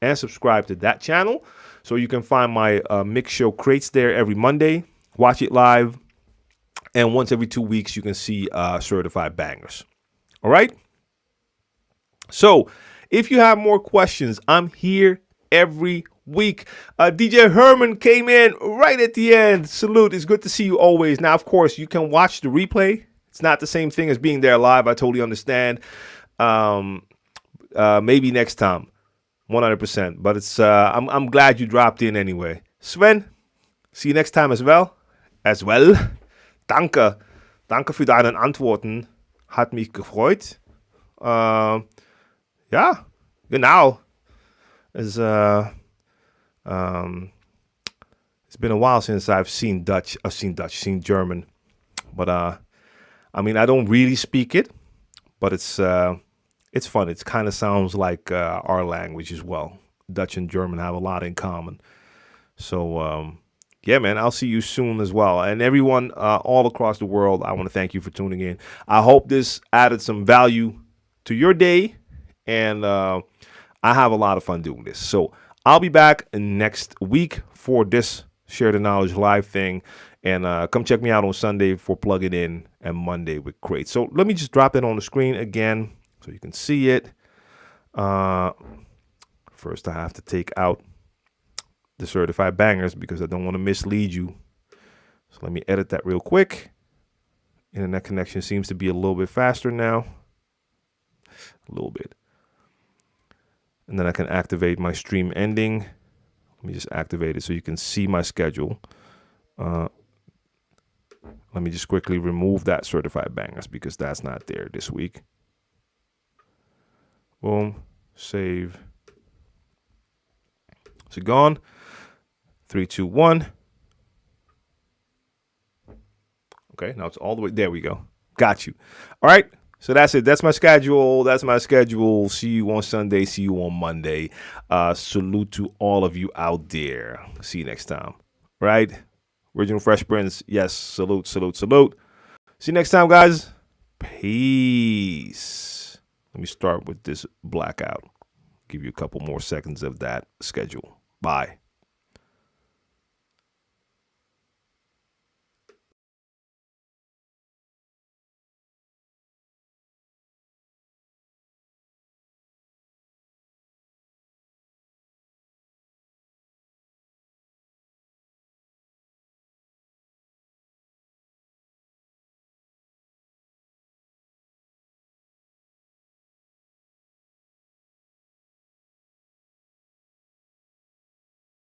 and subscribe to that channel so you can find my mix show crates there every Monday. Watch it live. And once every 2 weeks, you can see certified bangers. All right. So if you have more questions, I'm here every week. DJ Herman came in right at the end. Salute. It's good to see you always. Now, of course, you can watch the replay. It's not the same thing as being there live. I totally understand. Maybe next time, 100%. But it's I'm glad you dropped in anyway. Sven, see you next time as well. Danke. Danke für deine Antworten. Hat mich gefreut. Ja, genau. It's been a while since I've seen German. But I mean, I don't really speak it, but it's fun. It kind of sounds like our language as well. Dutch and German have a lot in common. So yeah, man, I'll see you soon as well. And everyone all across the world, I want to thank you for tuning in. I hope this added some value to your day. And I have a lot of fun doing this. So I'll be back next week for this Share the Knowledge live thing. And come check me out on Sunday for Plug It In and Monday with Crates. So let me just drop it on the screen again so you can see it. First, I have to take out the certified bangers because I don't want to mislead you. So let me edit that real quick. Internet connection seems to be a little bit faster now. A little bit. And then I can activate my stream ending. Let me just activate it so you can see my schedule. Let me just quickly remove that certified bangers because that's not there this week. Boom, save. Is it gone? 3, 2, 1. Okay, now it's all the way. There we go. Got you. All right. So that's it. That's my schedule. See you on Sunday. See you on Monday. Salute to all of you out there. See you next time. Right? Original Fresh Prince. Yes. Salute. See you next time, guys. Peace. Let me start with this blackout. Give you a couple more seconds of that schedule. Bye.